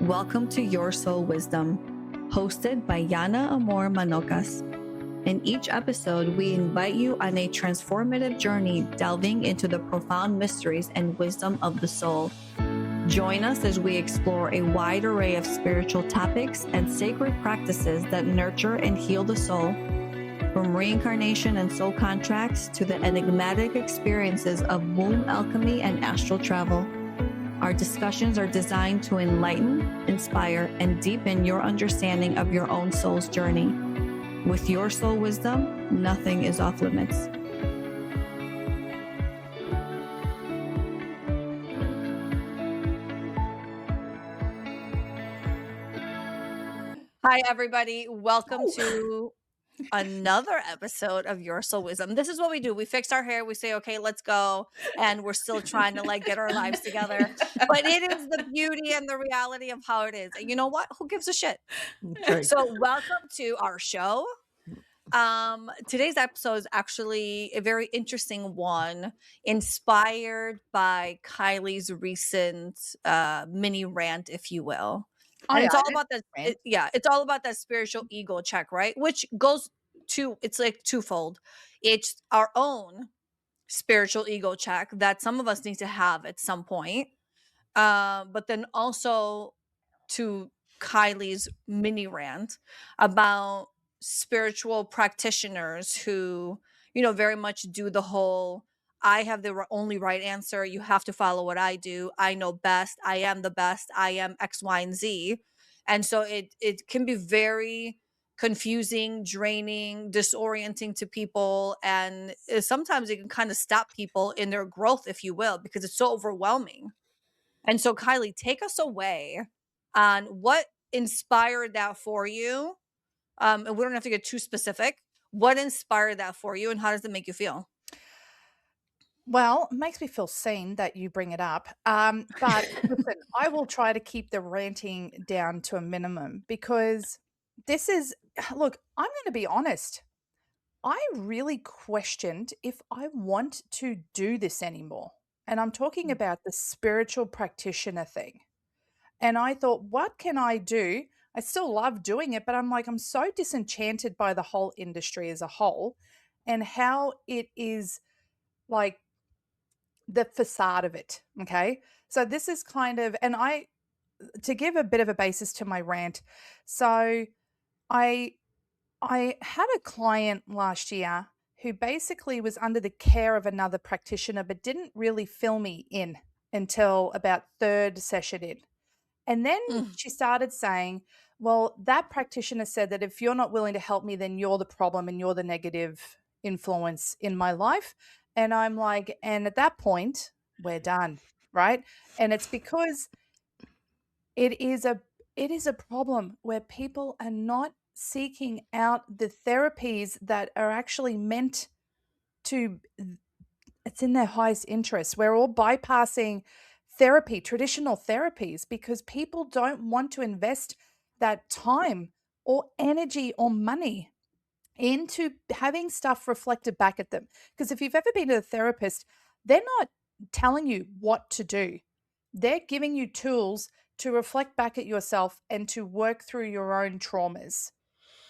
Welcome to Your Soul Wisdom, hosted by Yana Amor Manocas. In each episode, we invite you on a transformative journey delving into the profound mysteries and wisdom of the soul. Join us as we explore a wide array of spiritual topics and sacred practices that nurture and heal the soul, from reincarnation and soul contracts to the enigmatic experiences of womb alchemy and astral travel. Our discussions are designed to enlighten, inspire, and deepen your understanding of your own soul's journey. With Your Soul Wisdom, nothing is off limits. Hi, everybody. Welcome to another episode of Your Soul Wisdom. This is what we do. We fix our hair. We say, okay, let's go. And we're still trying to get our lives together. But it is the beauty and the reality of how it is. And you know what? Who gives a shit? True. So welcome to our show. Today's episode is actually a very interesting one, inspired by Kylie's recent mini rant, if you will. And it's all about that. It's all about that spiritual ego check, right? Which goes to, it's like twofold. It's our own spiritual ego check that some of us need to have at some point. But then also to Kylie's mini rant about spiritual practitioners who, very much do the whole, I have the only right answer. You have to follow what I do. I know best. I am the best. I am X, Y, and Z. And so it can be very confusing, draining, disorienting to people. And sometimes it can kind of stop people in their growth, if you will, because it's so overwhelming. And so, Kylie, take us away on what inspired that for you. And we don't have to get too specific. What inspired that for you, and how does it make you feel? Well, it makes me feel seen that you bring it up. But listen, I will try to keep the ranting down to a minimum because this is, look, I'm going to be honest. I really questioned if I want to do this anymore. And I'm talking about the spiritual practitioner thing. And I thought, what can I do? I still love doing it, but I'm so disenchanted by the whole industry as a whole and how it is like the facade of it. Okay. So this is kind of, to give a bit of a basis to my rant. So I had a client last year who basically was under the care of another practitioner, but didn't really fill me in until about third session in. And then she started saying, well, that practitioner said that if you're not willing to help me, then you're the problem and you're the negative influence in my life. And I'm like, and at that point, we're done, right? And it's because it is a problem where people are not seeking out the therapies that are actually meant to, it's in their highest interest. We're all bypassing therapy, traditional therapies, because people don't want to invest that time or energy or money into having stuff reflected back at them. Because if you've ever been to a therapist, they're not telling you what to do. They're giving you tools to reflect back at yourself and to work through your own traumas.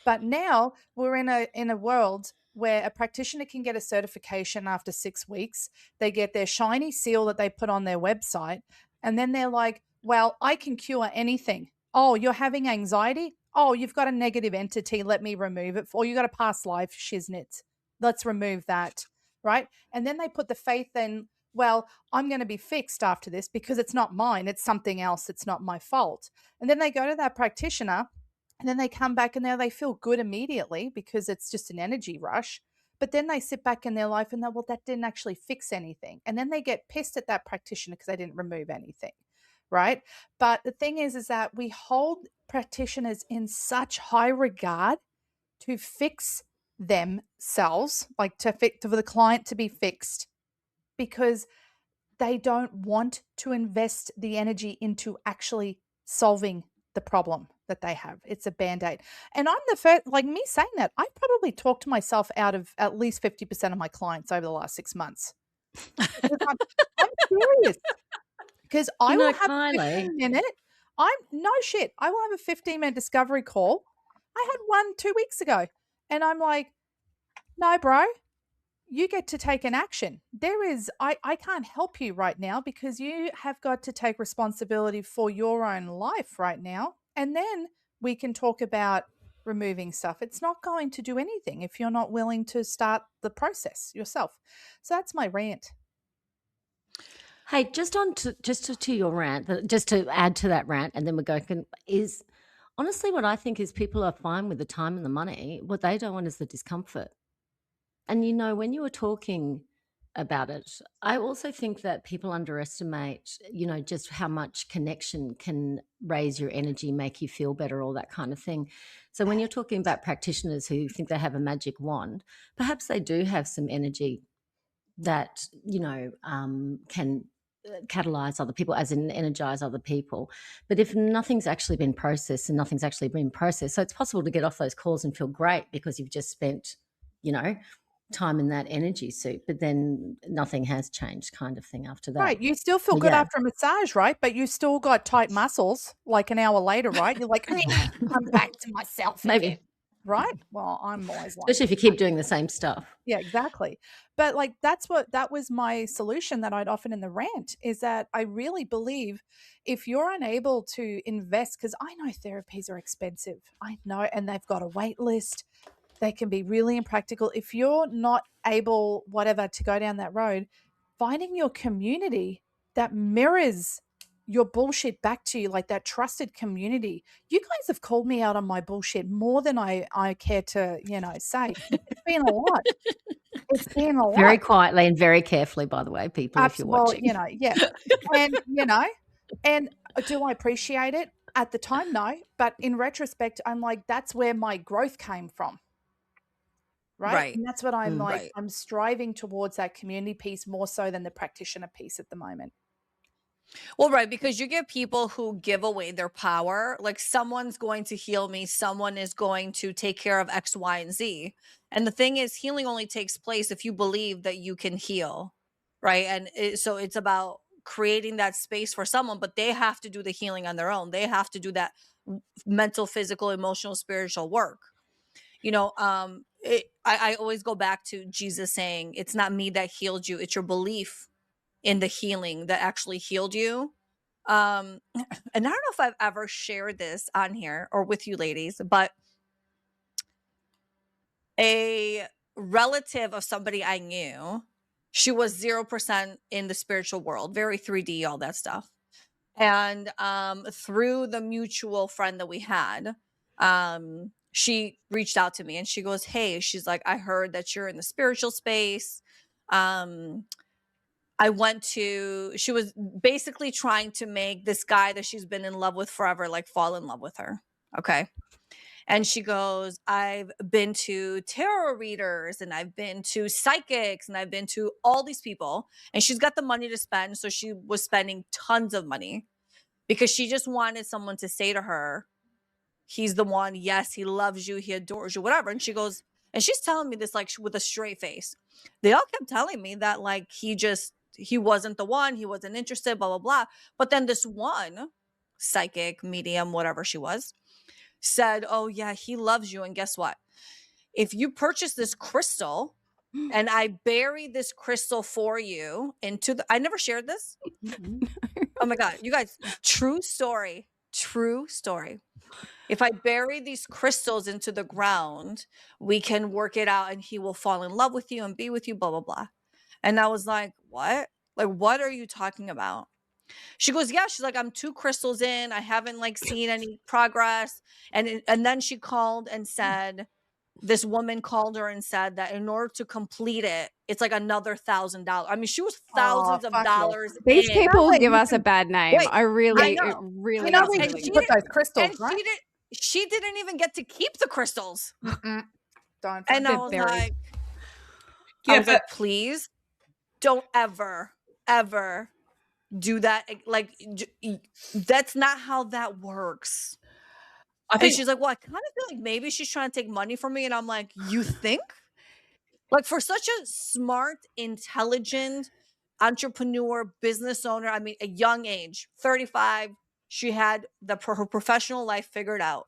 But now we're in a world where a practitioner can get a certification after 6 weeks. They get their shiny seal that they put on their website. And then they're like, well, I can cure anything. Oh, you're having anxiety? Oh, you've got a negative entity. Let me remove it. Or you got a past life shiznit. Let's remove that. Right. And then they put the faith in, well, I'm going to be fixed after this because it's not mine. It's something else. It's not my fault. And then they go to that practitioner and then they come back and they feel good immediately because it's just an energy rush. But then they sit back in their life and well, that didn't actually fix anything. And then they get pissed at that practitioner because they didn't remove anything. Right. But the thing is that we hold practitioners in such high regard to fix themselves, like for the client to be fixed, because they don't want to invest the energy into actually solving the problem that they have. It's a Band-Aid. And I'm the first, me saying that, I probably talked myself out of at least 50% of my clients over the last 6 months. I'm serious. Because I will have a 15-minute, No shit. I will have a 15-minute discovery call. I had one 2 weeks ago, and I'm like, "No, bro, you get to take an action. I can't help you right now because you have got to take responsibility for your own life right now. And then we can talk about removing stuff. It's not going to do anything if you're not willing to start the process yourself." So that's my rant. Hey, just to your rant, just to add to that rant, and then we go can is honestly what I think is people are fine with the time and the money. What they don't want is the discomfort. And when you were talking about it, I also think that people underestimate, just how much connection can raise your energy, make you feel better, all that kind of thing. So when you're talking about practitioners who think they have a magic wand, perhaps they do have some energy that can catalyze other people, as in energize other people. But if nothing's actually been processed and nothing's actually been processed, so it's possible to get off those calls and feel great because you've just spent you know time in that energy suit, but then nothing has changed, kind of thing, after that. Right. You still feel good Yeah. after a massage, right? But you still got tight muscles like an hour later, right? You're like, I'm back to myself again. Maybe, Right? Well, I'm always like, especially if you keep doing the same stuff. yeah, exactly. But like that was my solution that I'd often in the rant is that I really believe if you're unable to invest, because I know therapies are expensive. I know, and they've got a wait list. They can be really impractical. If you're not able, whatever, to go down that road, finding your community that mirrors your bullshit back to you, like that trusted community. You guys have called me out on my bullshit more than I care to, say. It's been a lot. It's been a Very lot. quietly and very carefully, by the way, people, if you're Well, watching. yeah. And, and do I appreciate it? At the time, no. But in retrospect, I'm like, that's where my growth came from. Right. Right. And that's what I'm like, Right. I'm striving towards that community piece more so than the practitioner piece at the moment. Well, right, because you get people who give away their power. Like someone's going to heal me, someone is going to take care of X, Y, and Z. And the thing is, healing only takes place if you believe that you can heal, right? So it's about creating that space for someone, but they have to do the healing on their own. They have to do that mental, physical, emotional, spiritual work. I always go back to Jesus saying, "It's not me that healed you; it's your belief in the healing that actually healed you." And I don't know if I've ever shared this on here or with you ladies, but a relative of somebody I knew, she was 0% in the spiritual world, very 3D, all that stuff. And through the mutual friend that we had, she reached out to me and she goes, "Hey," she's like, "I heard that you're in the spiritual space. Um, she was basically trying to make this guy that she's been in love with forever, like fall in love with her." Okay. And she goes, "I've been to tarot readers and I've been to psychics and I've been to all these people." And she's got the money to spend. So she was spending tons of money because she just wanted someone to say to her, "He's the one. Yes, he loves you. He adores you," whatever. And she goes, and she's telling me this like with a straight face. They all kept telling me that like he wasn't the one. He wasn't interested, blah, blah, blah. But then this one psychic, medium, whatever she was, said, "Oh, yeah, he loves you. And guess what? If you purchase this crystal and I bury this crystal for you I never shared this. Oh my God. You guys, true story. True story. If I bury these crystals into the ground, we can work it out and he will fall in love with you and be with you, blah, blah, blah." And I was like, "What? Like, what are you talking about?" She goes, "Yeah." She's like, "I'm 2 crystals in. I haven't like seen any progress." And then she called and said, this woman called her and said that in order to complete it, it's like another $1,000. I mean, she was Oh, thousands of fuck yes. dollars These in. You know people where give you us a can bad name. Wait, I It know. really where you And can she put didn't those crystals, and right? she didn't even get to keep the crystals. Mm-mm. Don't And fuck I They're was buried. like, Yeah, "Please don't ever, ever do that. Like, that's not how that works." I And think she's like, "Well, I kind of feel like maybe she's trying to take money from me." And I'm like, "You think?" Like for such a smart, intelligent entrepreneur, business owner, I mean, a young age, 35. she had her professional life figured out.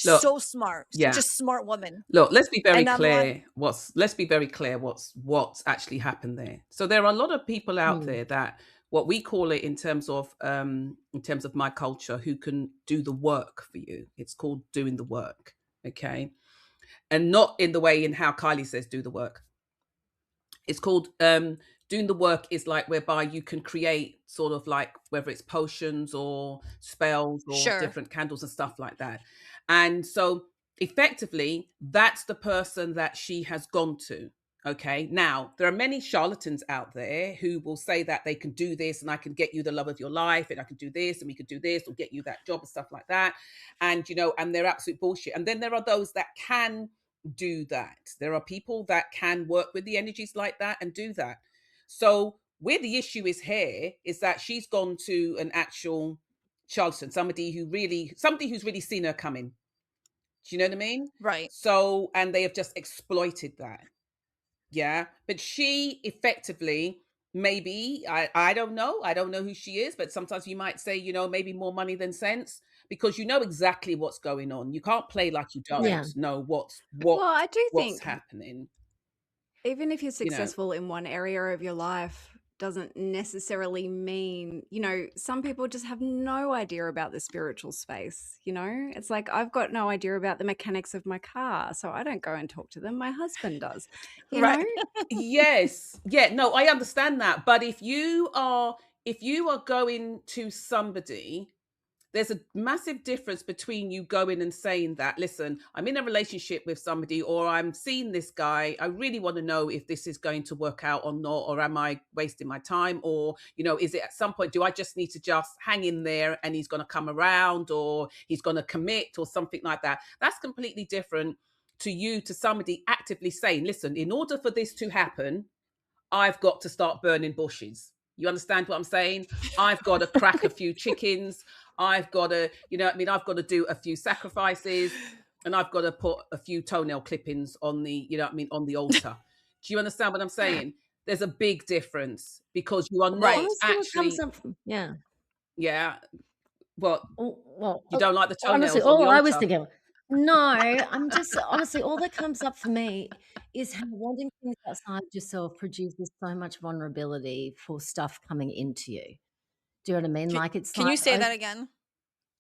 Look, So smart, yeah. such a smart woman. Look, let's be very And I'm like, clear what's actually happened there. So there are a lot of people out there that, what we call it in terms of my culture, who can do the work for you. It's called doing the work, okay? And not in the way in how Kylie says do the work. It's called doing the work is like whereby you can create sort of like, whether it's potions or spells or Sure. different candles and stuff like that. And so effectively, that's the person that she has gone to. Okay. Now, there are many charlatans out there who will say that they can do this, and I can get you the love of your life, and I can do this, and we could do this, or get you that job and stuff like that. And, you know, and they're absolute bullshit. And then there are those that can do that. There are people that can work with the energies like that and do that. So where the issue is here is that she's gone to an actual charlatan, somebody who's really seen her coming. Do you know what I mean? right. So, and they have just exploited that. Yeah. But she effectively, maybe, I don't know who she is, but sometimes you might say, you know, maybe more money than sense, because you know exactly what's going on. You can't play like you don't know what's Well, I do think happening. even if you're You know. successful in one area of your life doesn't necessarily mean, you know, some people just have no idea about the spiritual space. You know, it's like, I've got no idea about the mechanics of my car, so I don't go and talk to them. My husband does, you Right. know? Yes. Yeah, no, I understand that. But if you are going to somebody, there's a massive difference between you going and saying that, listen, I'm in a relationship with somebody, or I'm seeing this guy. I really want to know if this is going to work out or not, or am I wasting my time? Or, you know, is it at some point, do I just need to just hang in there and he's going to come around, or he's going to commit, or something like that? That's completely different to somebody actively saying, listen, in order for this to happen, I've got to start burning bushes. You understand what I'm saying? I've got to crack a few chickens. I've got to, you know what I mean? I've got to do a few sacrifices, and I've got to put a few toenail clippings on the, you know what I mean, on the altar. Do you understand what I'm saying? There's a big difference, because you are not Right. Honestly, what actually, comes up from, yeah. Well, Well, you don't like the honestly, toenails on the all I was altar. thinking, no, I'm just honestly, all that comes up for me is how wanting things outside yourself produces so much vulnerability for stuff coming into you. Do you know what I mean? Like, it's Can like you say that again?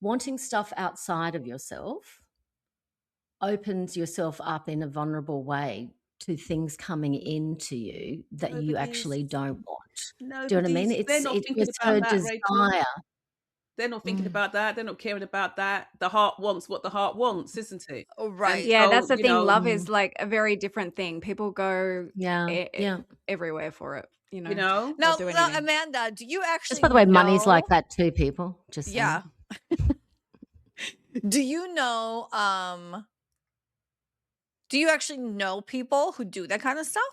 wanting stuff outside of yourself opens yourself up in a vulnerable way to things coming into you that you actually don't want. Do you know what I mean? They're not thinking It's her about that, Rachel. desire. They're not thinking about that. They're not caring about that. The heart wants what the heart wants, isn't it? Oh, right. And Yeah, so, that's the you thing. know, Love is like a very different thing. People go Yeah, yeah. everywhere for it, you know. you know, Now, They'll do anything. Amanda, do you actually Just by the way, money's know- like that too, people. Just saying. Yeah. Do you know, do you actually know people who do that kind of stuff?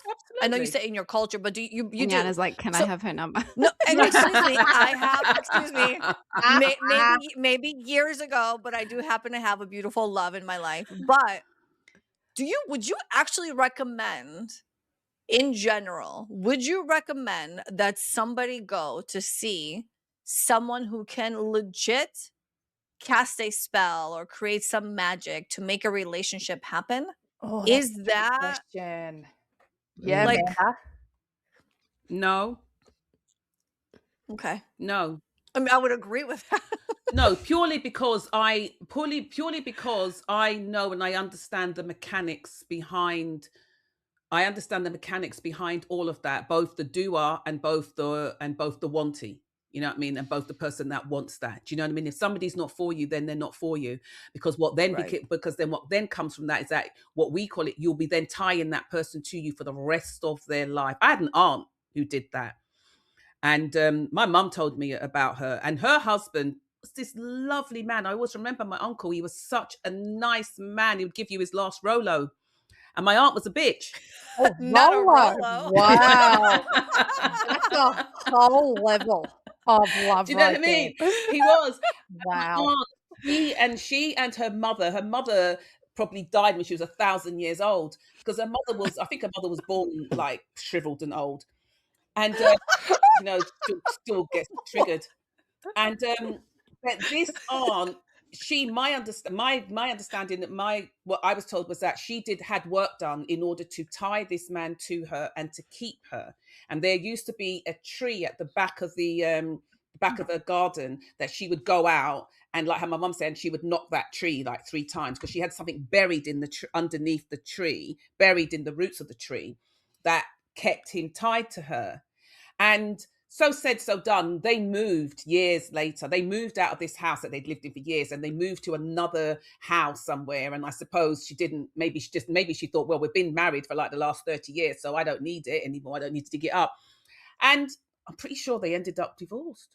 I know you Absolutely. say in your culture, but you And do? Yana's like, can I So- have her number? No, and excuse me, excuse me, maybe years ago, but I do happen to have a beautiful love in my life. But would you actually recommend, in general, would you recommend that somebody go to see someone who can legit cast a spell or create some magic to make a relationship happen? Oh, that's Is a good that question? Yeah, like- Amanda? No, okay? no, I mean, I would agree with that. no. Purely because I know and I understand the mechanics behind. I understand the mechanics behind all of that, both the doer and both the wantee. You know what I mean? And both the person that wants that. Do you know what I mean? If somebody's not for you, then they're not for you. Because what then Right. because then what then comes from that is that what we call it, you'll be then tying that person to you for the rest of their life. I had an aunt who did that. And my mum told me about her, and her husband was this lovely man. I always remember my uncle. He was such a nice man. He would give you his last Rolo. And my aunt was a bitch. Oh, Not a Rolo. Rolo. Wow. That's a whole level of love. Do you know what I mean? He was. Wow. She and her mother probably died when she was 1,000 years old, because her mother was, I think her mother was born like shriveled and old. And, you know, still gets triggered. And but this aunt, my understanding that what I was told was that she had work done in order to tie this man to her and to keep her. And there used to be a tree at the back of the back of her garden that she would go out, and like how my mum said, she would knock that tree like 3 times because she had something buried in the underneath the tree, buried in the roots of the tree, that kept him tied to her. And so said, so done. They moved years later. They moved out of this house that they'd lived in for years, and they moved to another house somewhere. And I suppose she didn't, maybe she thought, well, we've been married for like the last 30 years, so I don't need it anymore. I don't need to dig it up. And I'm pretty sure they ended up divorced.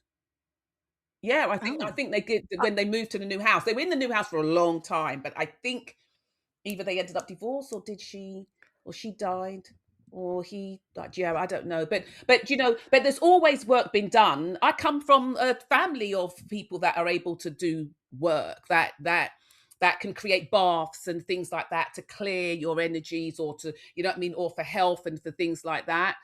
Yeah, I think they did when they moved to the new house. They were in the new house for a long time, but I think either they ended up divorced, or she died, or he died. Yeah, I don't know. But but there's always work being done. I come from a family of people that are able to do work that can create baths and things like that to clear your energies, or to, you know what I mean, or for health and for things like that.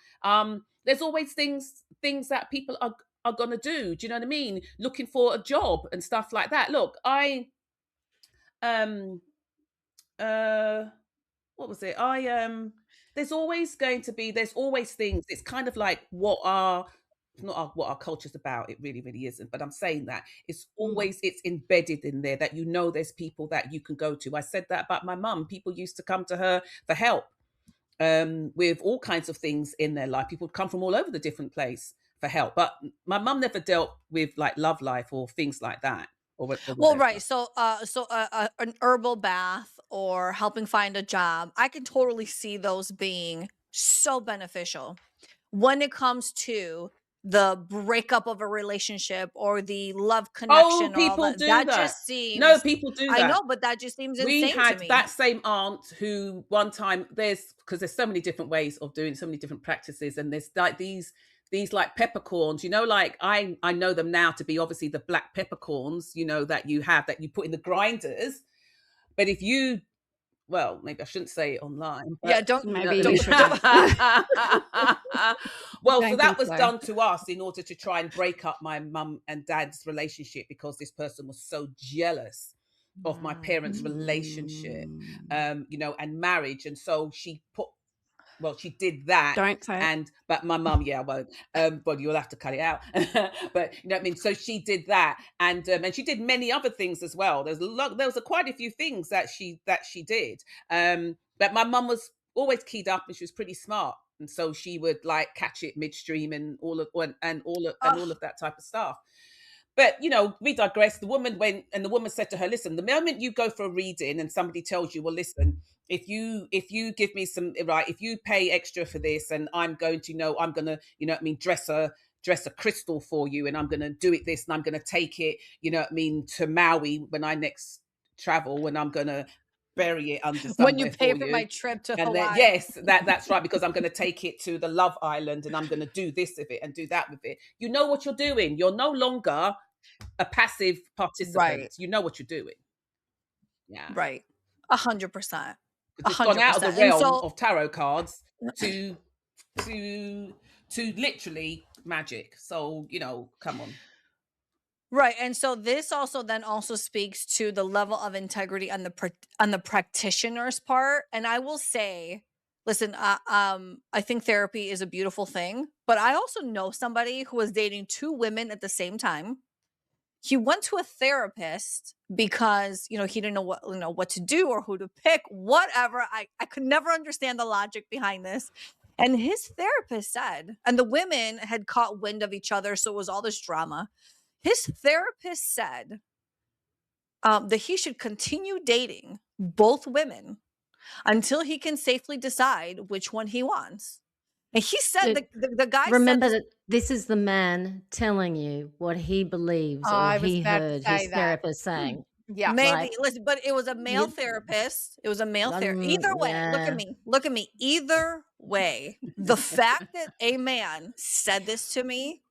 There's always things that people are going to do. Do you know what I mean? Looking for a job and stuff like that. Look, what was it? There's always things. It's kind of like what our culture's about. It really, really isn't. But I'm saying that it's always, it's embedded in there that, there's people that you can go to. I said that about my mum. People used to come to her for help with all kinds of things in their life. People would come from all over the different place for help. But my mum never dealt with like love life or things like that. Well, right. So, an herbal bath or helping find a job, I can totally see those being so beneficial when it comes to the breakup of a relationship or the love connection or all people that. do That that. just seems. No, people do that. I know, but that just seems We insane to had me. that same aunt who one time, because there's so many different ways of doing so many different practices, and there's like these like peppercorns, like I know them now to be obviously the black peppercorns, that you have, that you put in the grinders. But if you, well, maybe I shouldn't say it online. Yeah, don't. Maybe don't you shouldn't. Well, so Don't that think was so. done to us in order to try and break up my mum and dad's relationship, because this person was so jealous of my parents' relationship, and marriage. And so she did that. Don't say it. But my mum, I won't. But you'll have to cut it out. But you know what I mean. So she did that, and she did many other things as well. There was quite a few things that she did. But my mum was always keyed up, and she was pretty smart, and so she would like catch it midstream and all of that type of stuff. But we digress. The woman went, and the woman said to her, listen, the moment you go for a reading and somebody tells you, well, listen, if you give me some, right, if you pay extra for this, and I'm going to, dress a crystal for you, and I'm going to do it this, and I'm going to take it, to Maui when I next travel, and I'm going to bury it under somewhere when you pay for you. my trip to And Hawaii. then, yes, that's right, because I'm going to take it to the Love Island, and I'm going to do this with it and do that with it. You know what you're doing. You're no longer a passive participant. Right. You know what you're doing. Yeah. Right. 100%. It's gone out of the realm of tarot cards to literally magic. So, come on. Right. And so this also speaks to the level of integrity on the practitioner's part. And I will say, listen, I think therapy is a beautiful thing, but I also know somebody who was dating 2 women at the same time. He went to a therapist because, he didn't know what to do or who to pick, whatever. I could never understand the logic behind this. And his therapist said, and the women had caught wind of each other, so it was all this drama. His therapist said that he should continue dating both women until he can safely decide which one he wants. And he said, the guy Remember said that this is the man telling you what he believes, or he heard his therapist saying. Yeah. Maybe. Listen, but it was a male therapist. It was a male therapist. Either way, yeah. look at me. Either way, the fact that a man said this to me,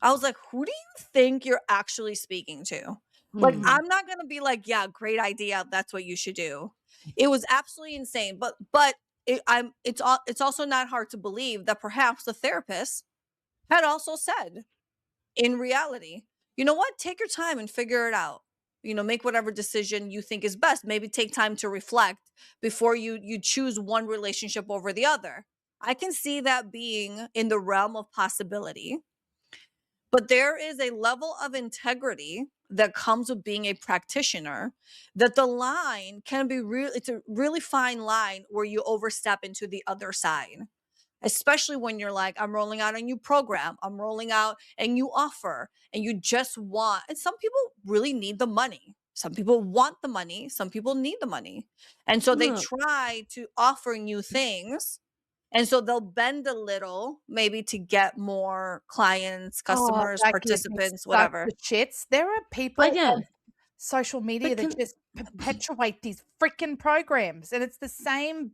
I was like, who do you think you're actually speaking to? Like, I'm not going to be like, yeah, great idea. That's what you should do. It was absolutely insane. But it's also not hard to believe that perhaps the therapist had also said, in reality, you know what? Take your time and figure it out. Make whatever decision you think is best. Maybe take time to reflect before you choose one relationship over the other. I can see that being in the realm of possibility. But there is a level of integrity that comes with being a practitioner, that the line can be it's a really fine line where you overstep into the other side, especially when you're like, I'm rolling out a new program, I'm rolling out a new offer, and you just want, and some people really need the money. Some people want the money, some people need the money. And so they Look, try to offer new things. And so they'll bend a little, maybe to get more clients, Oh, customers, that gives me participants, such whatever. the shits. There are oh people yeah, on social media but that can just perpetuate these freaking programs, and it's the same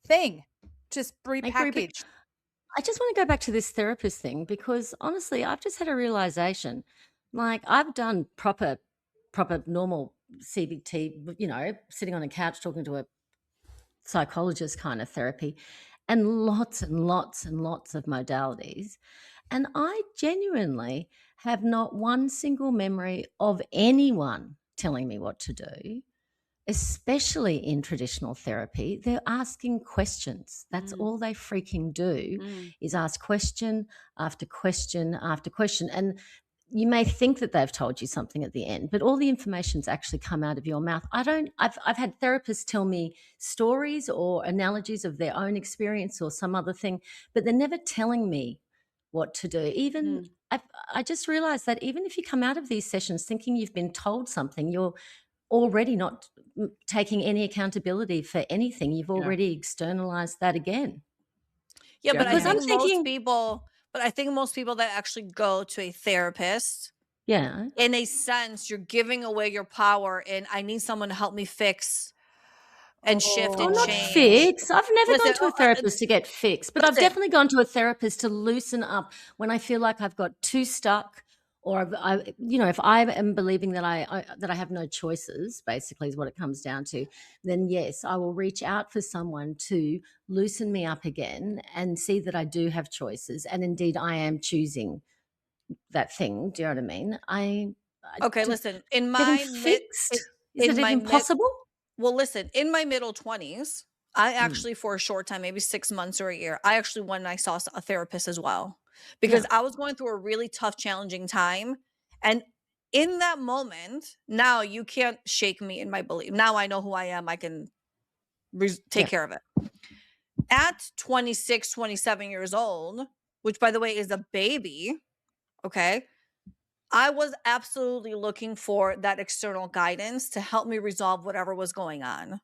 thing, just I agree, but repackaged. I just want to go back to this therapist thing because honestly, I've just had a realization. Like I've done proper normal CBT, sitting on a couch talking to a psychologist kind of therapy, and lots and lots and lots of modalities. And I genuinely have not one single memory of anyone telling me what to do, especially in traditional therapy. They're asking questions. That's all they freaking do is ask question after question after question. And you may think that they've told you something at the end, but all the information's actually come out of your mouth. I've had therapists tell me stories or analogies of their own experience or some other thing, but they're never telling me what to do. Even I just realized that even if you come out of these sessions thinking you've been told something, you're already not taking any accountability for anything. You've already externalized that again. Yeah, but I Because I'm think most thinking, people, that actually go to a therapist, yeah, in a sense, you're giving away your power, and I need someone to help me fix and shift oh, and not Oh, change. fix. I've never Listen, gone to a therapist to get fixed, but I've listen. definitely gone to a therapist to loosen up when I feel like I've got too stuck, or if I am believing that I have no choices, basically is what it comes down to. Then yes, I will reach out for someone to loosen me up again and see that I do have choices, and indeed I am choosing that thing. Do you know what I mean? Okay, listen. Getting fixed. Is In it my even mid, possible? well, listen. In my middle 20s, I Mm, actually, for a short time, maybe 6 months or a year, I actually went and I saw a therapist as well, yeah. because I was going through a really tough, challenging time, and in that moment, now you can't shake me in my belief. Now I know who I am. I can take Yeah. care of it. At 26, 27 years old, which by the way is a baby, okay, I was absolutely looking for that external guidance to help me resolve whatever was going on.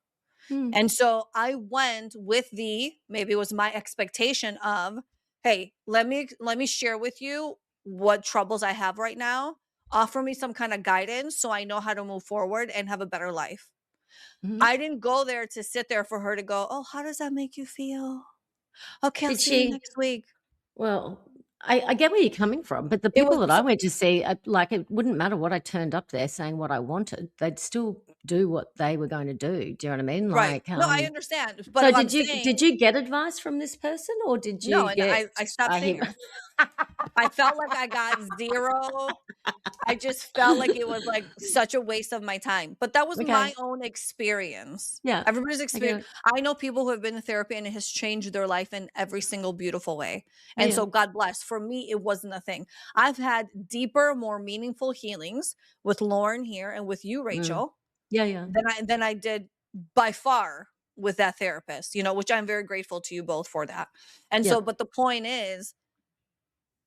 Mm, And so I went with maybe it was my expectation of, hey, let me share with you what troubles I have right now. Offer me some kind of guidance so I know how to move forward and have a better life. mhm. I didn't go there to sit there for her to go, oh, how does that make you feel? Okay, I'll Did see you she next week. well, I get where you're coming from, but the It was people that I went to see, like, it wouldn't matter what I turned up there saying what I wanted. They'd still do what they were going to do. Do you know what I mean? right. Like, No, I understand. But so if I'm did saying you get advice from this person or did no, you and get I stopped a seeing hip? her. I felt like I got zero. I just felt like it was like such a waste of my time. But that was Okay. my own experience. Yeah. Everybody's I get experience. it. I know people who have been in therapy and it has changed their life in every single beautiful way. Oh, And yeah. so God bless. For me, it wasn't a thing. I've had deeper, more meaningful healings with Lauren here and with you, Mm. Rachel, Yeah, yeah. than I did by far with that therapist, which I'm very grateful to you both for that. And Yeah. so, but the point is,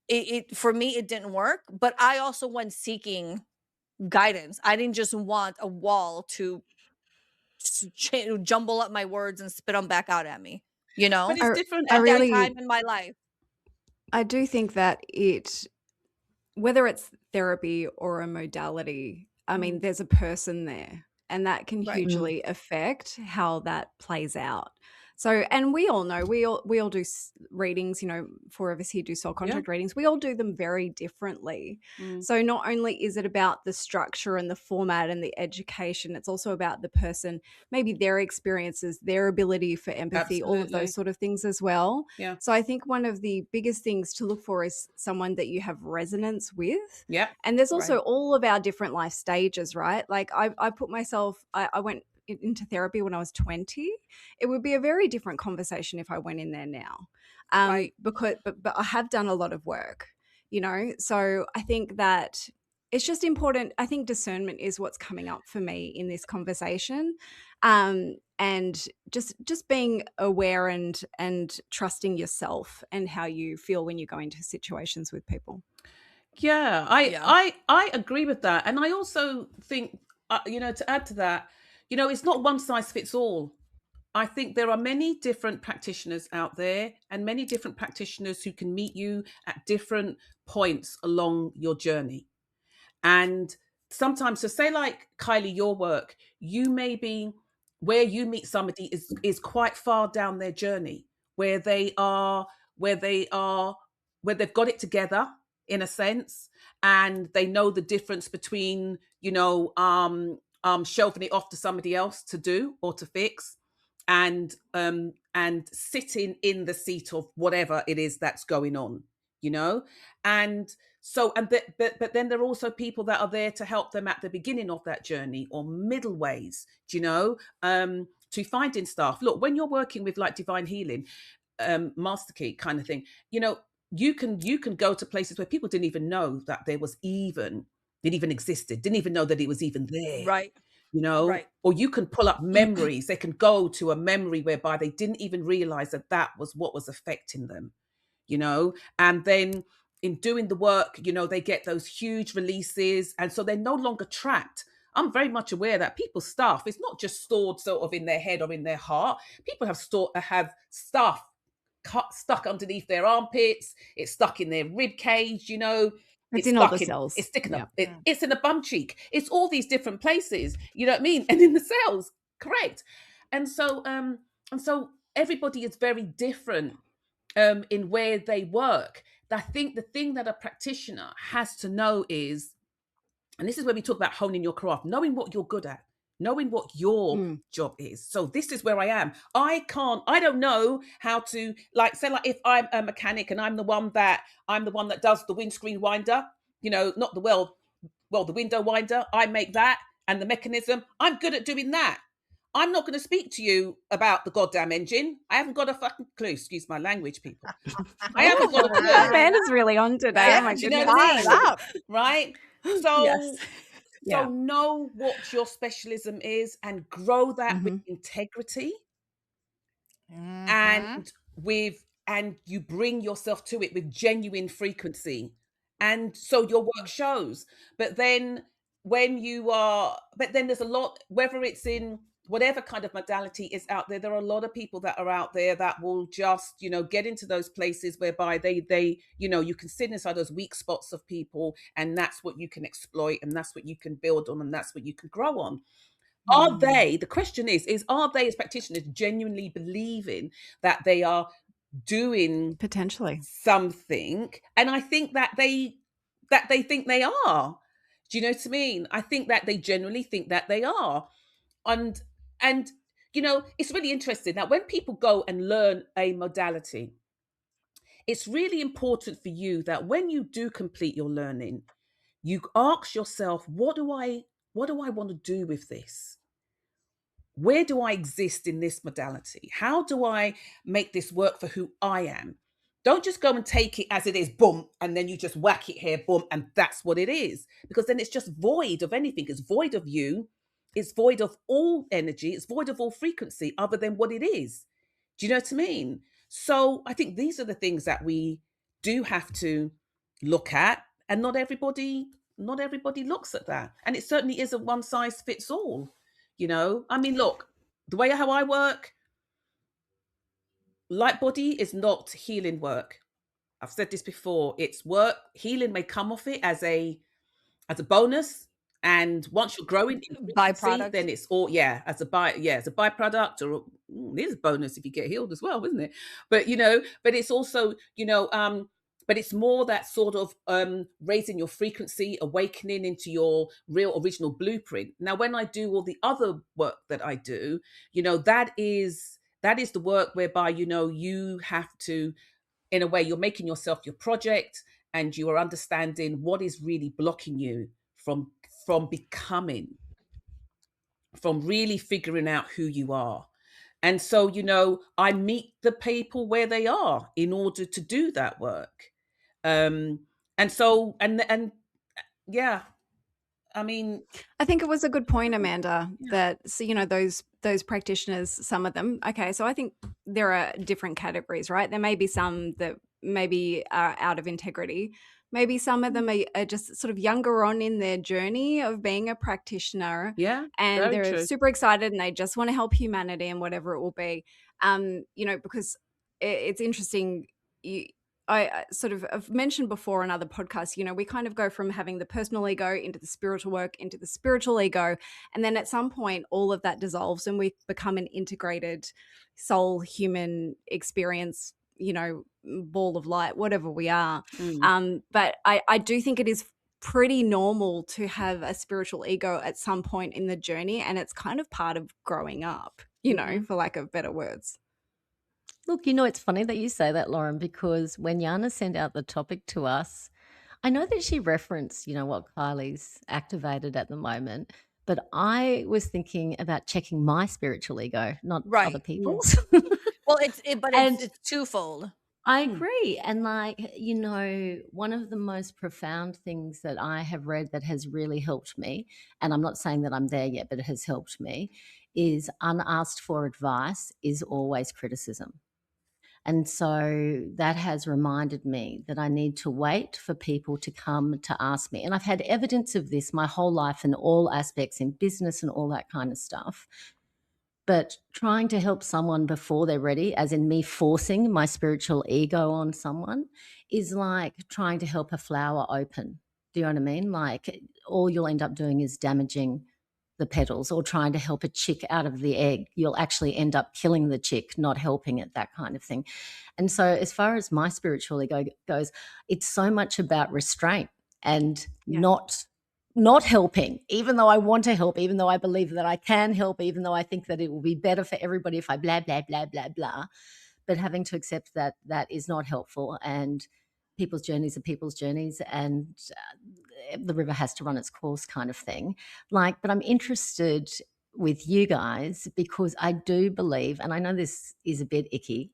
it for me, it didn't work, but I also went seeking guidance. I didn't just want a wall to jumble up my words and spit them back out at me, But it's different. I at that really time in my life. I do think that whether it's therapy or a modality, I mean, there's a person there, and that can Right. hugely affect how that plays out. So, and we all know, we all do readings, you know, 4 of us here do soul contract readings. We all do them very differently. So not only is it about the structure and the format and the education, it's also about the person, maybe their experiences, their ability for empathy, all of those sort of things as well. Yeah. So I think one of the biggest things to look for is someone that you have resonance with. Yeah. And there's also all of our different life stages, right? Like I put myself, I went into therapy when I was 20. It would be a very different conversation if I went in there now. Because but I have done a lot of work, you know. So I think that it's just important. I think discernment is what's coming up for me in this conversation. And just being aware and trusting yourself and how you feel when you go into situations with people. Yeah, I agree with that. And I also think, you know, to add to that, you know, it's not one size fits all. I think there are many different practitioners out there and many different practitioners who can meet you at different points along your journey. And sometimes, so say like Kylie, your work, you may be where you meet somebody is quite far down their journey, where they are, where they are, where they've got it together in a sense, and they know the difference between, you know, shelving it off to somebody else to do or to fix, and sitting in the seat of whatever it is that's going on, you know. And so, but then there are also people that are there to help them at the beginning of that journey or middle ways, do you know, to finding stuff. Look, when you're working with like divine healing, master key kind of thing, you know, you can go to places where people didn't even know that it even existed, didn't even know that it was even there. Right. You know, Right. or you can pull up memories. They can go to a memory whereby they didn't even realize that was what was affecting them, you know. And then in doing the work, you know, they get those huge releases, and so they're no longer trapped. I'm very much aware that people's stuff is not just stored sort of in their head or in their heart. People have stuff stuck underneath their armpits. It's stuck in their rib cage, you know. It's in all the cells. It's sticking up. It's in the bum cheek. It's all these different places. You know what I mean? And in the cells, correct. And so everybody is very different in where they work. I think the thing that a practitioner has to know is, and this is where we talk about honing your craft, knowing what you're good at, knowing what your job is. So this is where I am. I don't know how to, like, say, like if I'm a mechanic and I'm the one that does the windscreen winder, you know, not the the window winder. I make that and the mechanism. I'm good at doing that. I'm not going to speak to you about the goddamn engine. I haven't got a fucking clue. Excuse my language, people. I haven't got a clue. That band is really on today. Yeah, Oh my do you know goodness. what I mean? Right? So, Yes. so know what your specialism is and grow that with integrity, and you bring yourself to it with genuine frequency. And so your work shows. But then there's a lot, whether it's in whatever kind of modality is out there, there are a lot of people that are out there that will just, you know, get into those places whereby they you know, you can sit inside those weak spots of people, and that's what you can exploit, and that's what you can build on, and that's what you can grow on. Are they, the question is are they as practitioners genuinely believing that they are doing Potentially something? And I think that they think they are. Do you know what I mean? I think that they genuinely think that they are. And you know, it's really interesting that when people go and learn a modality, it's really important for you that when you do complete your learning, you ask yourself, what do I want to do with this? Where do I exist in this modality? How do I make this work for who I am? Don't just go and take it as it is, boom, and then you just whack it here, boom, and that's what it is. Because then it's just void of anything. It's void of you. It's void of all energy. It's void of all frequency other than what it is. Do you know what I mean? So I think these are the things that we do have to look at, and not everybody looks at that. And it certainly isn't one size fits all. You know, I mean, look, the way how I work, Lightbody is not healing work. I've said this before. It's work. Healing may come off it as a bonus, And once you're growing in frequency, Byproduct. then it's all as a byproduct, or there's a bonus if you get healed as well, isn't it? But but it's also but it's more that sort of raising your frequency, awakening into your real original blueprint. Now, when I do all the other work that I do, that is the work whereby you have to, in a way, you're making yourself your project, and you are understanding what is really blocking you from becoming, from really figuring out who you are. And so, I meet the people where they are in order to do that work. And so, and yeah, I mean, I think it was a good point, Amanda, yeah. that those practitioners, some of them. Okay, so I think there are different categories, right? There may be some that maybe are out of integrity. Maybe some of them are just sort of younger on in their journey of being a practitioner, Yeah, and very they're true. super excited and they just want to help humanity and whatever it will be. Because it's interesting. I sort of have mentioned before in other podcasts, we kind of go from having the personal ego into the spiritual work, into the spiritual ego. And then at some point, all of that dissolves and we become an integrated soul, human experience, ball of light, whatever we are. But I do think it is pretty normal to have a spiritual ego at some point in the journey. And it's kind of part of growing up, for lack of better words. Look, it's funny that you say that, Lauren, because when Yana sent out the topic to us, I know that she referenced, what Kylie's activated at the moment, but I was thinking about checking my spiritual ego, not other Right. people's. Well, And- it's twofold. I agree. And one of the most profound things that I have read that has really helped me, and I'm not saying that I'm there yet, but it has helped me, is unasked for advice is always criticism. And so that has reminded me that I need to wait for people to come to ask me. And I've had evidence of this my whole life in all aspects, in business and all that kind of stuff. But trying to help someone before they're ready, as in me forcing my spiritual ego on someone, is like trying to help a flower open. Do you know what I mean? Like, all you'll end up doing is damaging the petals, or trying to help a chick out of the egg. You'll actually end up killing the chick, not helping it, that kind of thing. And so as far as my spiritual ego goes, it's so much about restraint and not helping, even though I want to help, even though I believe that I can help, even though I think that it will be better for everybody if I blah, blah, blah, blah, blah. But having to accept that that is not helpful, and people's journeys are people's journeys, and the river has to run its course, kind of thing. But I'm interested with you guys because I do believe, and I know this is a bit icky,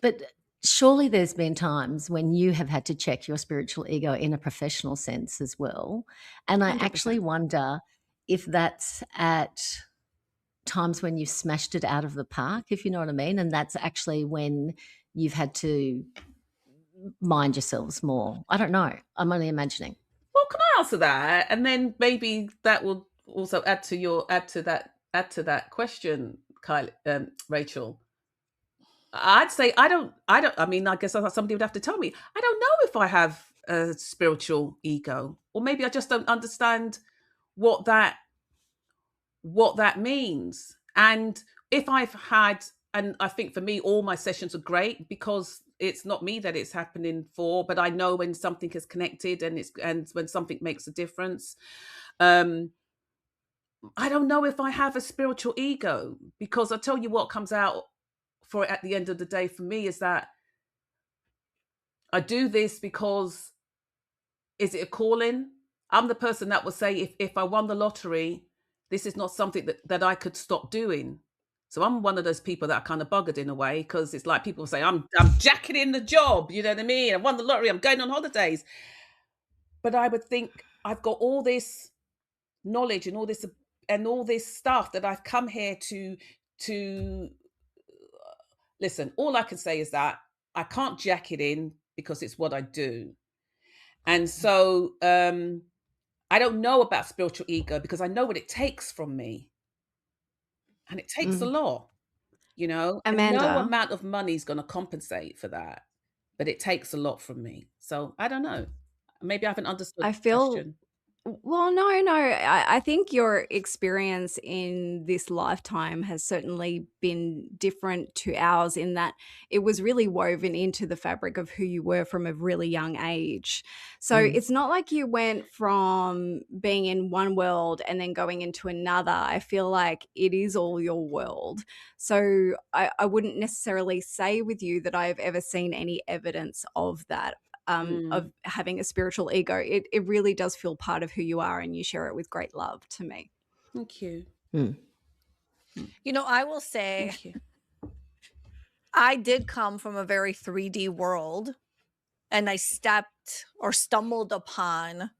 but surely there's been times when you have had to check your spiritual ego in a professional sense as well. And I 100%. actually wonder if that's at times when you've smashed it out of the park, if you know what I mean. And that's actually when you've had to mind yourselves more. I don't know. I'm only imagining. Well, can I answer that? And then maybe that will also add to that question, Rachel. I'd say I don't. I mean, I guess somebody would have to tell me. I don't know if I have a spiritual ego, or maybe I just don't understand what that means. And if I've had, and I think for me, all my sessions are great because it's not me that it's happening for, but I know when something is connected and when something makes a difference. I don't know if I have a spiritual ego, because I'll tell you what comes out for it at the end of the day for me is that I do this because, is it a calling? I'm the person that will say, if I won the lottery, this is not something that I could stop doing. So I'm one of those people that are kind of buggered in a way, because it's like people say, I'm jacking in the job, you know what I mean? I won the lottery, I'm going on holidays. But I would think I've got all this knowledge and all this stuff that I've come here to listen. All I can say is that I can't jack it in because it's what I do. And so I don't know about spiritual ego because I know what it takes from me. And it takes a lot, and no Amanda. amount of money is going to compensate for that. But it takes a lot from me. So I don't know. Maybe I haven't understood I the feel question. Well, no. I think your experience in this lifetime has certainly been different to ours in that it was really woven into the fabric of who you were from a really young age. So it's not like you went from being in one world and then going into another. I feel like it is all your world. So I wouldn't necessarily say with you that I've ever seen any evidence of that. Of having a spiritual ego. It really does feel part of who you are, and you share it with great love to me. Thank you. You know, I will say Thank you. I did come from a very 3D world, and I stepped or stumbled upon,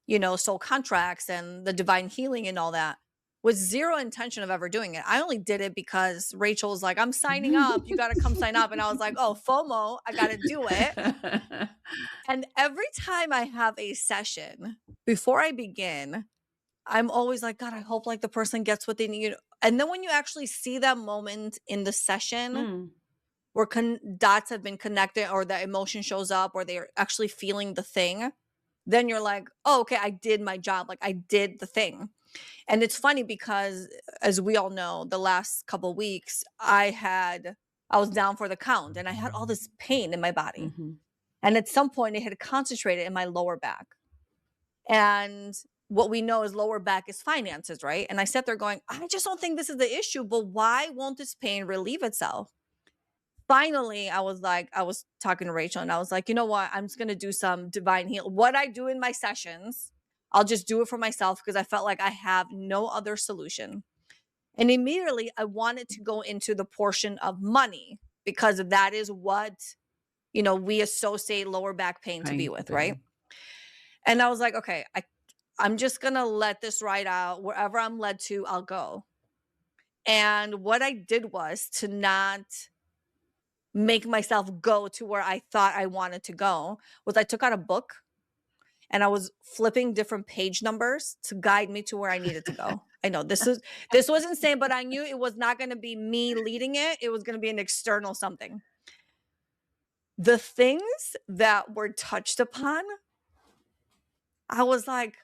you know, soul contracts and the divine healing and all that with zero intention of ever doing it. I only did it because Rachel was like, I'm signing up. You got to come sign up. And I was like, oh, FOMO, I got to do it. And every time I have a session, before I begin, I'm always like, God, I hope like the person gets what they need. And then when you actually see that moment in the session where dots have been connected or the emotion shows up or they're actually feeling the thing, then you're like, oh, okay, I did my job. Like I did the thing. And it's funny because as we all know, the last couple of weeks, I was down for the count and I had all this pain in my body. And at some point it had concentrated in my lower back. And what we know is lower back is finances, right? And I sat there going, I just don't think this is the issue, but why won't this pain relieve itself? Finally, I was talking to Rachel and I was like, you know what? I'm just going to do some divine heal. What I do in my sessions, I'll just do it for myself because I felt like I have no other solution. And immediately I wanted to go into the portion of money because that is what, you know, we associate lower back pain to be with, right? And I was like, okay, I'm just going to let this ride out. Wherever I'm led to, I'll go. And what I did was to not make myself go to where I thought I wanted to go was I took out a book and I was flipping different page numbers to guide me to where I needed to go. I know this was insane, but I knew it was not going to be me leading it. It was going to be an external something. The things that were touched upon, I was like,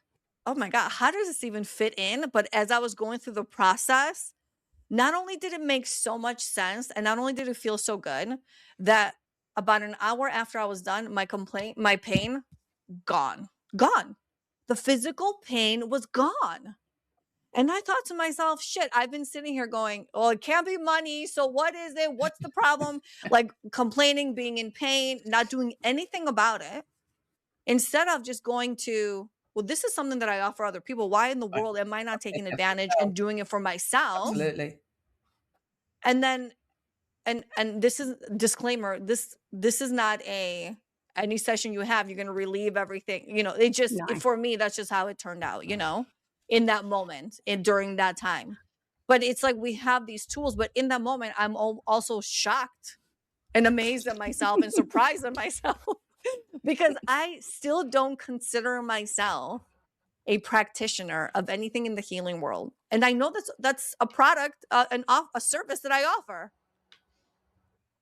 oh my God, how does this even fit in? But as I was going through the process, not only did it make so much sense and not only did it feel so good that about an hour after I was done, my pain, gone. The physical pain was gone. And I thought to myself, shit, I've been sitting here going, well, it can't be money. So what is it? What's the problem? Like complaining, being in pain, not doing anything about it. Instead of just going to, well, this is something that I offer other people. Why in the world am I not taking advantage and doing it for myself? Absolutely. And then, and this is disclaimer, this is not any session you have, you're going to relieve everything. You know, for me, that's just how it turned out, you know, in that moment and during that time. But it's like we have these tools, but in that moment, I'm also shocked and amazed at myself and surprised at myself because I still don't consider myself a practitioner of anything in the healing world. And I know that's a product, a service that I offer.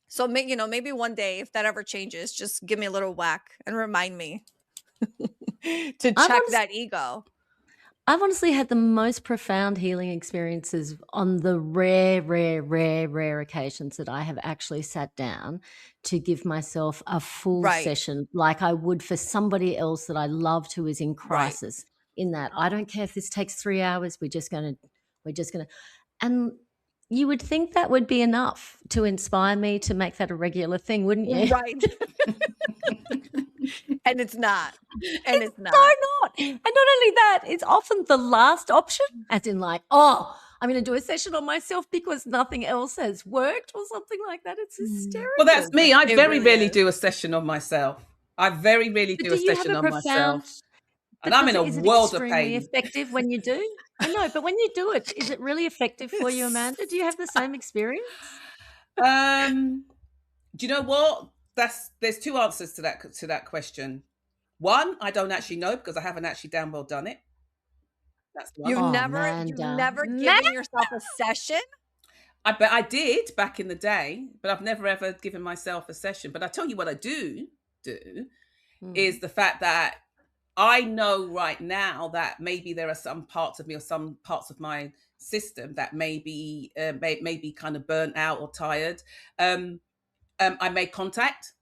So maybe one day if that ever changes, just give me a little whack and remind me to check that ego. I've honestly had the most profound healing experiences on the rare occasions that I have actually sat down to give myself a full session like I would for somebody else that I loved who is in crisis. In that, I don't care if this takes 3 hours, we're just gonna, and you would think that would be enough to inspire me to make that a regular thing, wouldn't you? Right. And it's not. And it's not. So not. And not only that, it's often the last option, as in like, oh, I'm going to do a session on myself because nothing else has worked or something like that. It's hysterical. Well, that's me. I very rarely do a session on myself. I very rarely do a session on myself. And I'm in a world of pain. Is it extremely effective when you do? I know, but when you do it, is it really effective for you, Amanda? Do you have the same experience? Do you know what? There's two answers to that question. One, I don't actually know because I haven't actually damn well done it. That's one. You've never given yourself a session? I did back in the day, but I've never ever given myself a session. But I tell you what I do is the fact that I know right now that maybe there are some parts of me or some parts of my system that may be kind of burnt out or tired. I may contact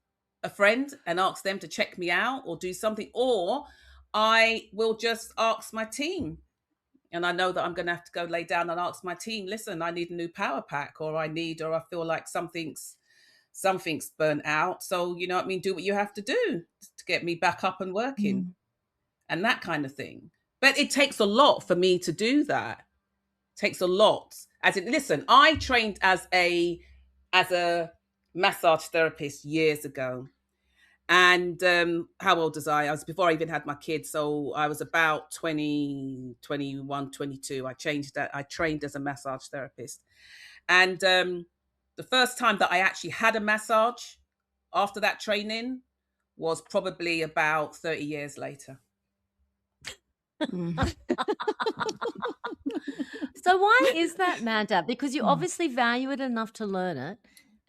a friend and ask them to check me out or do something, or I will just ask my team. And I know that I'm going to have to go lay down and ask my team, listen, I need a new power pack, or I feel like something's burnt out. So, you know what I mean? Do what you have to do to get me back up and working and that kind of thing. But it takes a lot for me to do that. It takes a lot. As in, listen, I trained as a massage therapist years ago. And how old was I? I was before I even had my kids. So I was about 20, 21, 22. I trained as a massage therapist. And the first time that I actually had a massage after that training was probably about 30 years later. So why is that, Manda? Because you obviously value it enough to learn it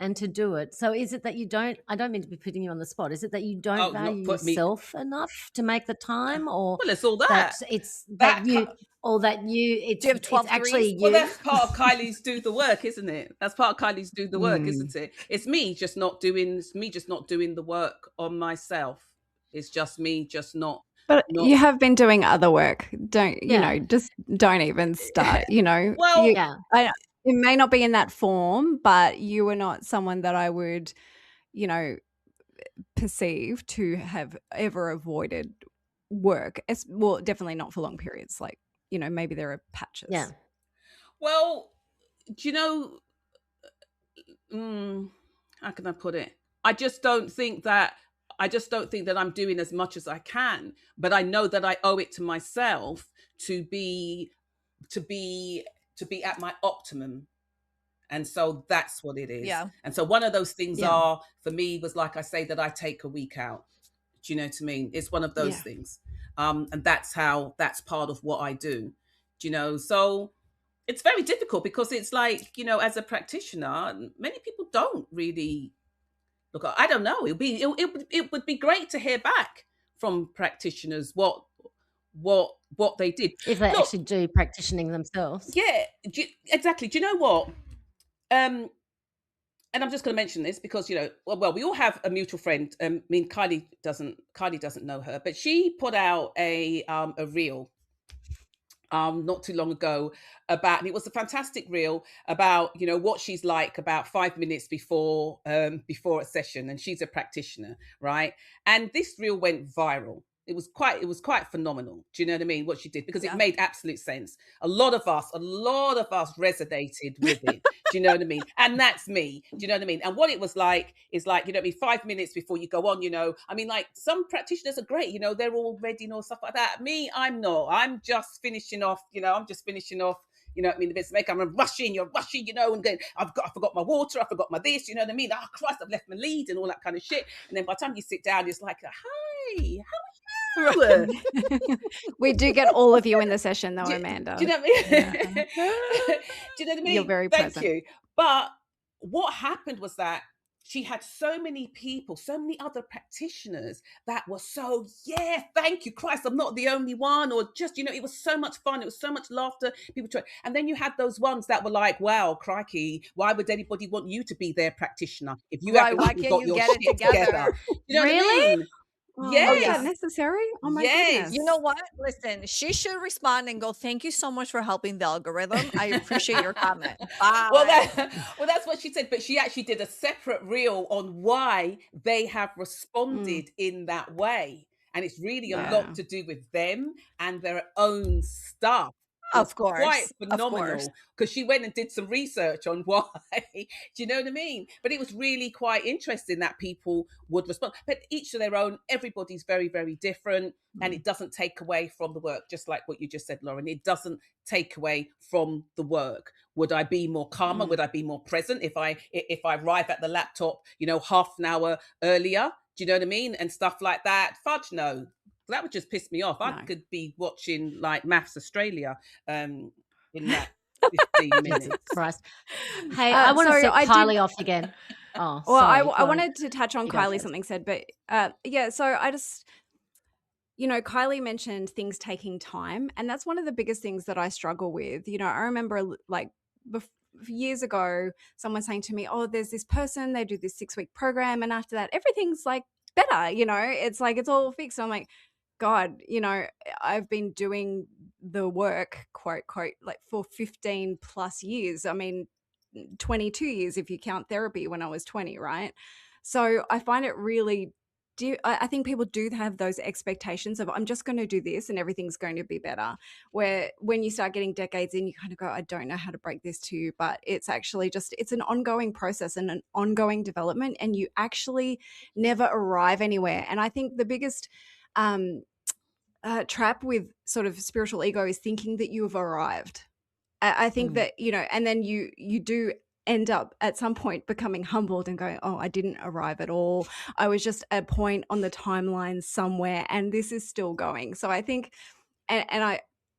and to do it. So is it that you don't, I don't mean to be putting you on the spot, is it that you don't value yourself enough to make the time, or well, it's all that. It's that you, or that you, it's, you have 12 it's actually you? Well, that's part of Kylie's do the work, isn't it? That's part of Kylie's do the work, isn't it? It's me just not doing the work on myself. It's just me just not. But you have been doing other work. Just don't even start, Well, it may not be in that form, but you are not someone that I would, perceive to have ever avoided work. Well, definitely not for long periods. Like, maybe there are patches. Yeah. Well, do you know, how can I put it? I just don't think that I'm doing as much as I can, but I know that I owe it to myself to be at my optimum. And so that's what it is. Yeah. And so one of those things for me was, like I say, that I take a week out. Do you know what I mean? It's one of those things. And that's part of what I do. Do you know? So it's very difficult because it's like, as a practitioner, many people don't really look. I don't know. It would be great to hear back from practitioners what they did, if they actually do practitioning themselves. Yeah, exactly. Do you know what? And I'm just going to mention this because we all have a mutual friend. I mean, Kylie doesn't know her, but she put out a reel not too long ago and it was a fantastic reel about what she's like about 5 minutes before a session, and she's a practitioner, right? And this reel went viral. It was quite phenomenal. Do you know what I mean? What she did, because it made absolute sense. A lot of us resonated with it. Do you know what I mean? And that's me. Do you know what I mean? And what it was like is like, 5 minutes before you go on, I mean, like, some practitioners are great, they're all ready and all stuff like that. Me, I'm not. I'm just finishing off, you know what I mean? The bits make, I'm rushing, you're rushing, and then I forgot my water, I forgot my this, you know what I mean? Oh Christ, I've left my lead and all that kind of shit. And then by the time you sit down, it's like, hi, how are you? We do get all of you in the session though, Amanda. Do you know what I mean? Do you know what I mean? You're very Thank present. you. But what happened was that she had so many people, so many other practitioners that were so, thank you, Christ, I'm not the only one, or just, it was so much fun. It was so much laughter. People try. And then you had those ones that were like, wow, crikey, why would anybody want you to be their practitioner if you haven't why can't got you your get it shit together? You know Really? what I mean? Yes. Is that necessary? Oh my goodness. You know what? Listen, she should respond and go, thank you so much for helping the algorithm. I appreciate your comment. Bye. Well, that's what she said. But she actually did a separate reel on why they have responded in that way. And it's really a lot to do with them and their own stuff. Of course. Quite phenomenal, because she went and did some research on why. Do you know what I mean? But it was really quite interesting that people would respond. But each of their own, everybody's very, very different. And it doesn't take away from the work, just like what you just said, Lauren. It doesn't take away from the work. Would I be more calmer? Would I be more present if I arrive at the laptop, half an hour earlier? Do you know what I mean? And stuff like that. Fudge, no. That would just piss me off. I could be watching like Maths Australia in that 15 minutes. Christ. Hey, I want to set Kylie off again. Oh, well, sorry, I wanted to touch on Kylie, something said, but so Kylie mentioned things taking time, and that's one of the biggest things that I struggle with. I remember like years ago, someone saying to me, "Oh, there's this person, they do this 6-week program, and after that, everything's like better. It's like it's all fixed." I'm like, God, I've been doing the work, quote, like for 15 plus years. I mean, 22 years if you count therapy when I was 20, right? So I find it really I think people do have those expectations of, I'm just going to do this and everything's going to be better. Where when you start getting decades in, you kind of go, I don't know how to break this to you, but it's actually it's an ongoing process and an ongoing development, and you actually never arrive anywhere. And I think the biggest trap with sort of spiritual ego is thinking that you have arrived. I think that, and then you do end up at some point becoming humbled and going, oh, I didn't arrive at all. I was just a point on the timeline somewhere, and this is still going. So I think, and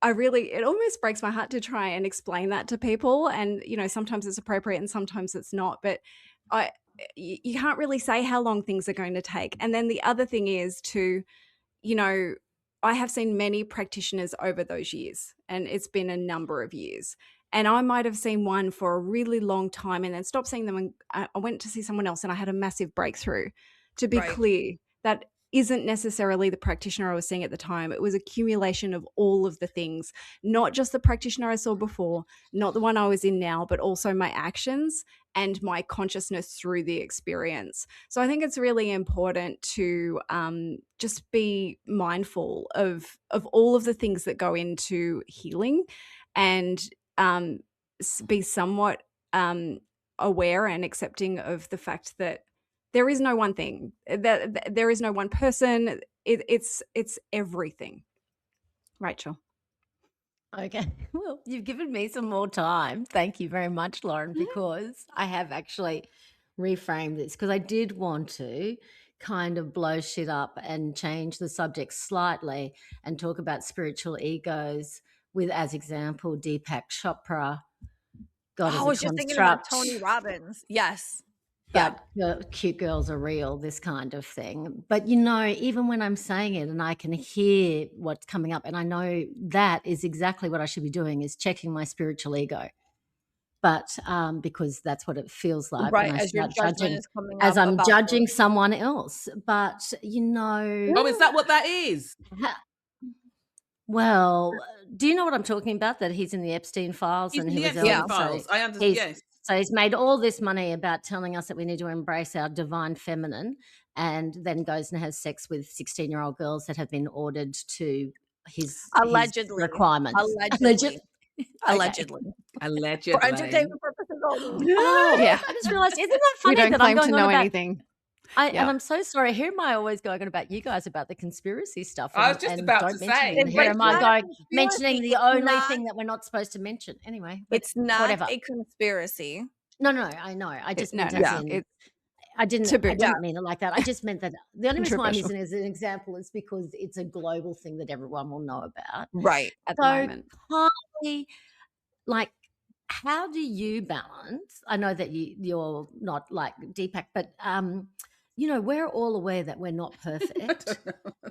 I really, it almost breaks my heart to try and explain that to people. And, sometimes it's appropriate and sometimes it's not, but you can't really say how long things are going to take. And then the other thing is to, I have seen many practitioners over those years, and it's been a number of years. And I might have seen one for a really long time and then stopped seeing them. And I went to see someone else and I had a massive breakthrough. To be clear, that isn't necessarily the practitioner I was seeing at the time. It was accumulation of all of the things, not just the practitioner I saw before, not the one I was in now, but also my actions and my consciousness through the experience. So I think it's really important to just be mindful of all of the things that go into healing, and be somewhat aware and accepting of the fact that there is no one thing, that there is no one person. It's everything. Rachel. Okay. Well, you've given me some more time. Thank you very much, Lauren, because I have actually reframed this, because I did want to kind of blow shit up and change the subject slightly and talk about spiritual egos with, as example, Deepak Chopra. God I is was a just thinking about construct. Tony Robbins. Yes. But cute girls are real, this kind of thing. But, even when I'm saying it and I can hear what's coming up, and I know that is exactly what I should be doing, is checking my spiritual ego. But because that's what it feels like Right, when I as your start judgment judging, is coming as up I'm about judging someone else. But, Oh, is that what that is? well, do you know what I'm talking about? That he's in the Epstein files He's and in he the was Epstein ill. files. So I understand. Yes. So he's made all this money about telling us that we need to embrace our divine feminine, and then goes and has sex with 16-year-old girls that have been ordered to his allegedly. requirements. Allegedly. Allegedly. For entertainment purposes only. Oh, Yeah. I just realized, isn't that funny We don't that claim I'm to going know on about anything. And I'm so sorry. Here am I always going on about you guys about the conspiracy stuff. I was just about don't to mention say. it. And here am I going mentioning the only not- thing that we're not supposed to mention. Anyway, It's not whatever. a conspiracy. No, I know. I just meant no, as in. it's I didn't mean it like that. I just meant that the only reason why I'm Controversial. using it as an example is because it's a global thing that everyone will know about. Right. at the moment. Kylie, like, how do you balance? I know that you're not like Deepak, but we're all aware that we're not perfect.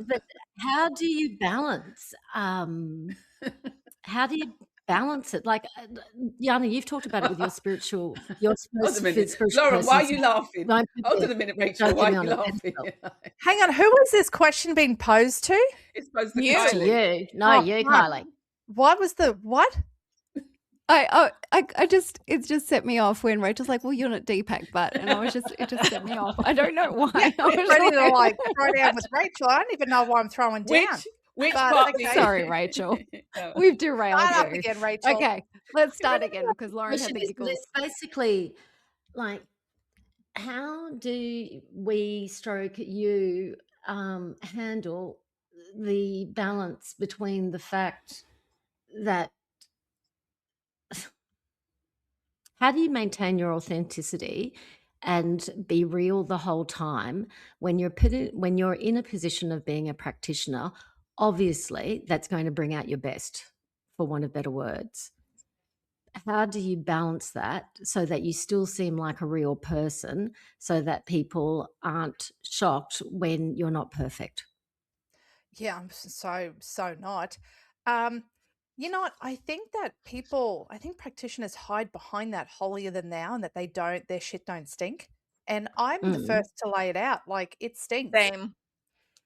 But how do you balance? How do you balance it? Like, Yana, you've talked about it with your spiritual. Hold a minute. Lauren, why are you laughing? Hold on a minute, Rachel. Why are you laughing? Hang on, who was this question being posed to? It's supposed to be It's to Kylie. you. No, you, Kylie. What was the what? I just, it just set me off when Rachel's like, well, you're not Deepak, but, and it just set me off. I don't know why. I was Ready to like throw down with Rachel. I don't even know why I'm throwing down. Which But, part? okay. Sorry, Rachel. No. We've derailed Start up you. again, Rachel. Okay, let's start again because Lauren had the giggles. It's basically like, how do we stroke you handle the balance between the fact that how do you maintain your authenticity and be real the whole time when you're in a position of being a practitioner? Obviously, that's going to bring out your best, for want of better words. How do you balance that so that you still seem like a real person, so that people aren't shocked when you're not perfect? Yeah, I'm so not. You know what? I think practitioners hide behind that holier than thou, and that their shit don't stink. And I'm the Mm. first to lay it out. Like, it stinks. Same.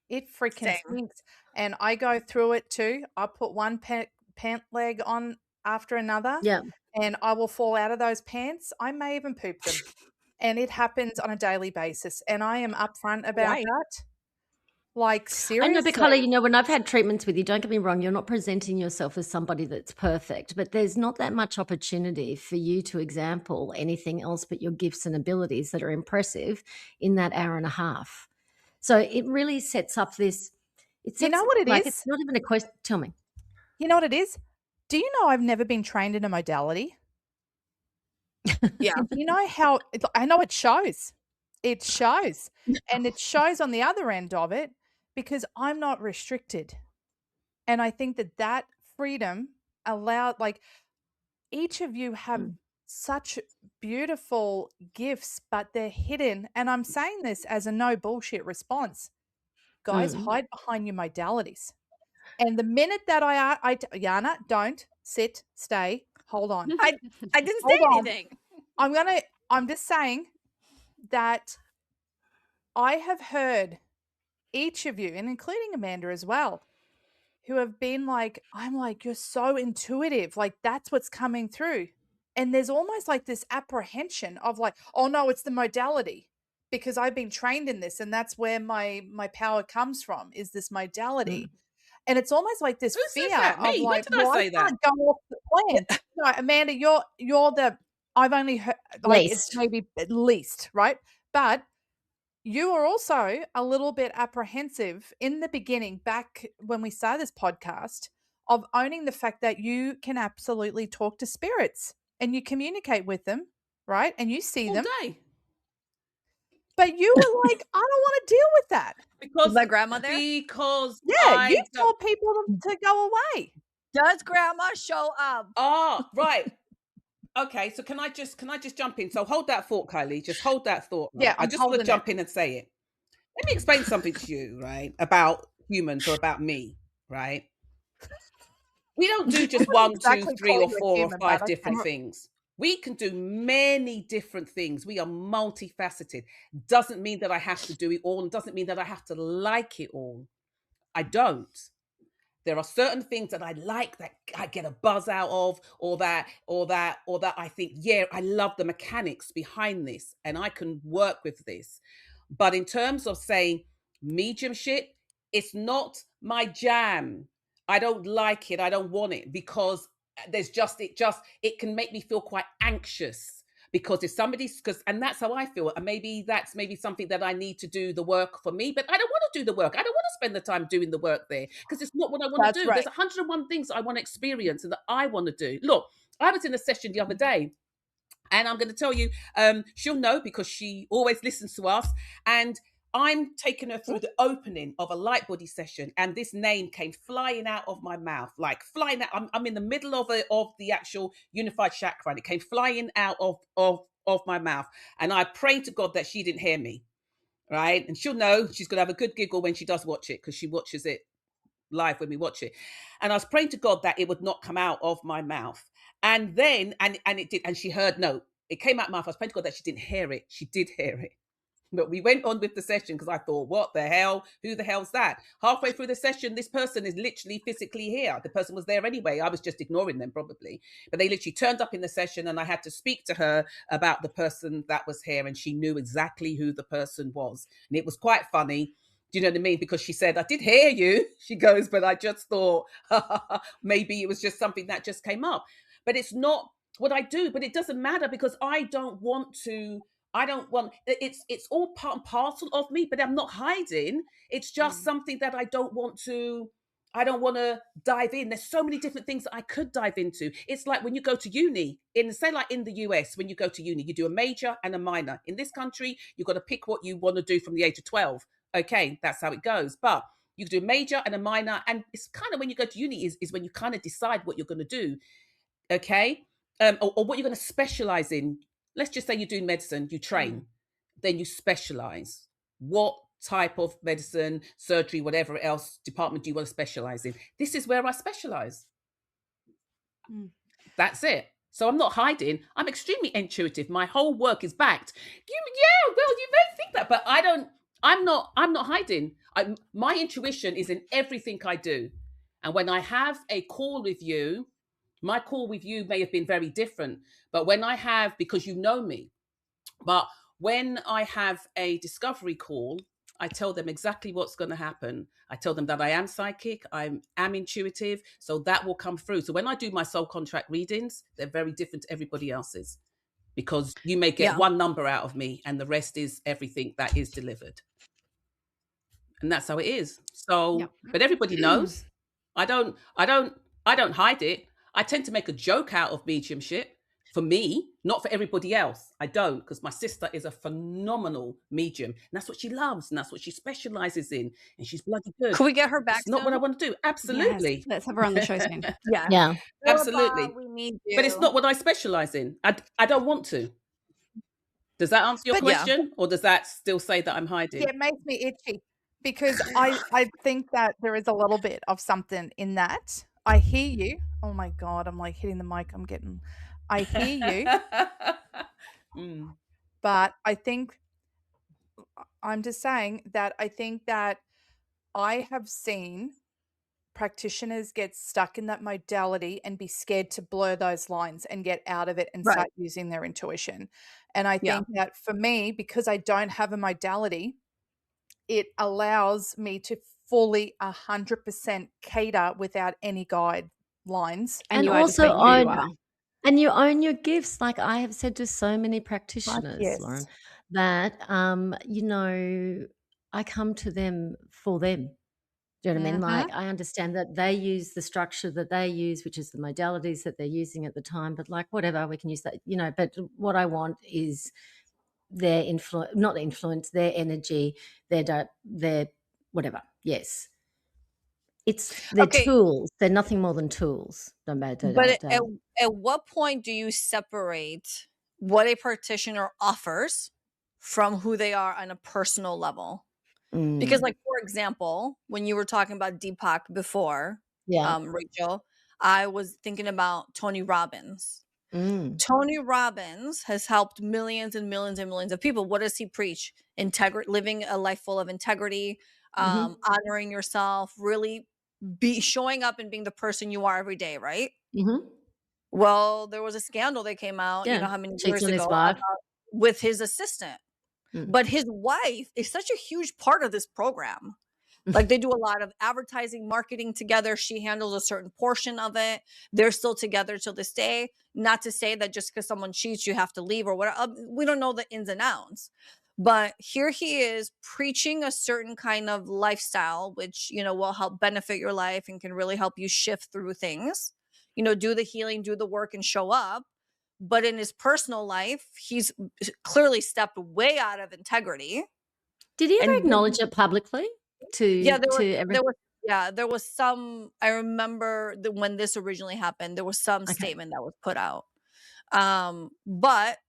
It freaking Same. stinks. And I go through it too. I put one pant leg on after another, Yeah. and I will fall out of those pants. I may even poop them. And it happens on a daily basis. And I am upfront about Right. that. Like, I know, but Carla, seriously. when I've had treatments with you, don't get me wrong, you're not presenting yourself as somebody that's perfect, but there's not that much opportunity for you to example anything else but your gifts and abilities that are impressive in that hour and a half. So it really sets up this. It You know sets what it like it's is? not even a question. Tell me. You know what it is? Do you know I've never been trained in a modality? Yeah. And do you know how I know it shows. It shows. And it shows on the other end of it, because I'm not restricted. And I think that freedom allowed, like, each of you have Mm. such beautiful gifts, but they're hidden. And I'm saying this as a no bullshit response. Guys, Mm. hide behind your modalities. And the minute that Yana, don't sit, stay, hold on. I didn't say Hold on. anything. I'm just saying that I have heard each of you, and including Amanda as well, who have been like, I'm like, you're so intuitive. Like, that's what's coming through. And there's almost like this apprehension of like, oh no, it's the modality, because I've been trained in this, and that's where my power comes from, is this modality. Mm. And it's almost like this Who says fear that? of Me? When like, did I well, I say that? can't go off the plan. No, Amanda, you're the I've only heard, like, it's Least. maybe at least, right? But you were also a little bit apprehensive in the beginning, back when we started this podcast, of owning the fact that you can absolutely talk to spirits and you communicate with them, right? And you see All them. day. But you were like, I don't want to deal with that. Is Because my grandma there? because Yeah, you I don't. told people to go away. Does grandma show up? Ah, right. Okay, so can I just jump in? So hold that thought, Kylie. Just hold that thought. Right? Yeah, I I'm just want to holding it. jump in and say it. Let me explain something to you, right? About humans, or about me, right? We don't do just I one, wouldn't two, exactly three, call or you a four, or human, five but different okay. things. We can do many different things. We are multifaceted. Doesn't mean that I have to do it all, and doesn't mean that I have to like it all. I don't. There are certain things that I like, that I get a buzz out of, or that I think, yeah, I love the mechanics behind this and I can work with this. But in terms of saying mediumship, it's not my jam. I don't like it. I don't want it, because it can make me feel quite anxious. Because if somebody's, because, and that's how I feel, and maybe that's something that I need to do the work for me, but I don't want to do the work. I don't want to spend the time doing the work there, because it's not what I want to That's do. right. There's 101 things I want to experience and that I want to do. Look, I was in a session the other day, and I'm going to tell you, she'll know because she always listens to us. And I'm taking her through the opening of a Lightbody session, and this name came flying out of my mouth, like flying out. I'm in the middle of the actual unified chakra, and it came flying out of my mouth. And I prayed to God that she didn't hear me, right? And she'll know, she's going to have a good giggle when she does watch it, because she watches it live when we watch it. And I was praying to God that it would not come out of my mouth. And then, and it did, and she heard, no, it came out of my mouth. I was praying to God that she didn't hear it. She did hear it. But we went on with the session, because I thought, what the hell? Who the hell's that? Halfway through the session, this person is literally physically here. The person was there anyway. I was just ignoring them probably. But they literally turned up in the session, and I had to speak to her about the person that was here, and she knew exactly who the person was. And it was quite funny. Do you know what I mean? Because she said, I did hear you. She goes, but I just thought maybe it was just something that just came up. But it's not what I do. But it doesn't matter, because I don't want, it's all part and parcel of me, but I'm not hiding. It's just something that I don't want to dive in. There's so many different things that I could dive into. It's like when you go to uni, say like in the US, when you go to uni, you do a major and a minor. In this country, you've got to pick what you want to do from the age of 12. Okay, that's how it goes. But you do a major and a minor, and it's kind of when you go to uni is when you kind of decide what you're going to do. Okay, or what you're going to specialize in. Let's just say you're doing medicine, you train, then you specialize. What type of medicine, surgery, whatever else department do you want to specialize in? This is where I specialize. That's it. So I'm not hiding. I'm extremely intuitive. My whole work is backed. Yeah, well, you may think that, but I'm not hiding. My intuition is in everything I do. And when I have a call with you, my call with you may have been very different. But when I have, because you know me, but when I have a discovery call, I tell them exactly what's going to happen. I tell them that I am psychic, I am intuitive, so that will come through. So when I do my soul contract readings, they're very different to everybody else's, because you may get one number out of me and the rest is everything that is delivered. And that's how it is. So, but everybody knows. I don't hide it. I tend to make a joke out of mediumship. For me, not for everybody else. I don't, because my sister is a phenomenal medium. And that's what she loves. And that's what she specializes in. And she's bloody good. Could we get her back It's not what I soon? want to do. Absolutely. Yes, let's have her on the show soon. Yeah. Absolutely. We need you. But it's not what I specialize in. I don't want to. Does that answer your question? Or does that still say that I'm hiding? Yeah, it makes me itchy because I think that there is a little bit of something in that. I hear you. Oh my God, I'm like hitting the mic. I hear you. But I think, I'm just saying that I think that I have seen practitioners get stuck in that modality and be scared to blur those lines and get out of it and start using their intuition. And I think that for me, because I don't have a modality, it allows me to fully 100% cater without any guidelines. And you also own, and you own your gifts. Like I have said to so many practitioners, Lauren, that you know, I come to them for them. Do you know what I mean? Like I understand that they use the structure that they use, which is the modalities that they're using at the time, but like whatever, we can use that, you know, but what I want is their influence, not influence, their energy, their whatever. Yes. It's their tools. They're nothing more than tools. But at what point do you separate what a practitioner offers from who they are on a personal level? Because, like, for example, when you were talking about Deepak before, Rachel, I was thinking about Tony Robbins. Tony Robbins has helped millions and millions and millions of people. What does he preach? Living a life full of integrity, honoring yourself, really showing up and being the person you are every day, right? Well, there was a scandal that came out, you know how many years ago, with his assistant. But his wife is such a huge part of this program. Like they do a lot of advertising, marketing together. She handles a certain portion of it. They're still together till this day. Not to say that just because someone cheats, you have to leave or whatever. We don't know the ins and outs. But here he is preaching a certain kind of lifestyle, which, you know, will help benefit your life and can really help you shift through things. You know, do the healing, do the work, and show up. But in his personal life, he's clearly stepped way out of integrity. Did he ever acknowledge it publicly there was some, I remember when this originally happened, there was some statement that was put out. But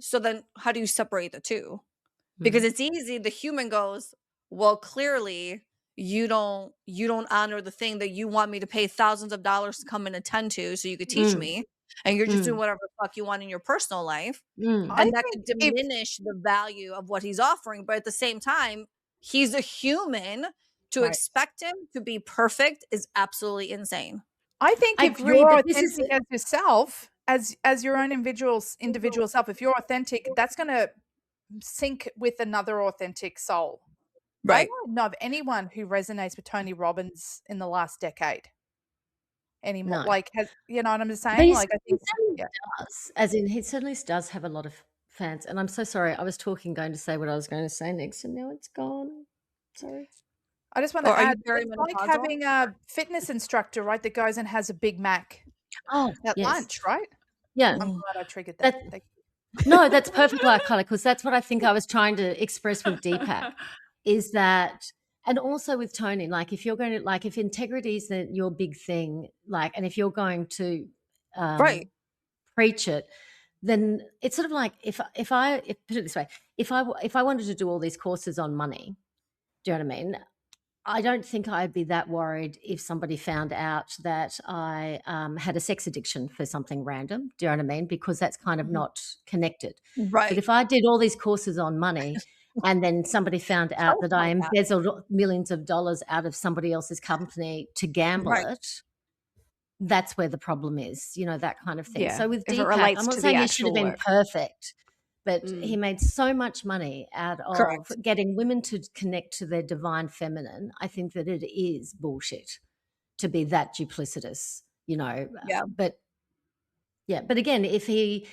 so then how do you separate the two? Because it's easy. The human goes, well, clearly you don't honor the thing that you want me to pay thousands of dollars to come and attend to so you could teach me. And you're just doing whatever the fuck you want in your personal life. And that could diminish the value of what he's offering. But at the same time, he's a human. To expect him to be perfect is absolutely insane. I think if you're authentic as yourself, as your own individual self, if you're authentic, that's going to sync with another authentic soul. Right. I don't know of anyone who resonates with Tony Robbins in the last decade anymore. No. Like, you know what I'm saying? He like, I think does. As in, he certainly does have a lot of fans. And I'm so sorry. I was going to say what I was going to say next, and now it's gone. Sorry. I just want to add, it's like having a fitness instructor, right, that goes and has a Big Mac at lunch, right? Yeah. I'm glad I triggered that. No, that's perfect, like, because that's what I think I was trying to express with Deepak, is that, and also with Tony, like if you're going to, like if integrity is your big thing, like, and if you're going to preach it, then it's sort of like if put it this way, if I wanted to do all these courses on money, Do you know what I mean? I don't think I'd be that worried if somebody found out that I had a sex addiction for something random. Do you know what I mean? Because that's kind of not connected. But Right. if I did all these courses on money and then somebody found out that I embezzled millions of dollars out of somebody else's company to gamble Right. it, that's where the problem is, that kind of thing. Yeah, So with if it Deepak, relates I'm not to the saying he should have actual been work. perfect, but he Mm. made so much money out of Correct. getting women to connect to their divine feminine. I think that it is bullshit to be that duplicitous, Yeah. but yeah, but again, if he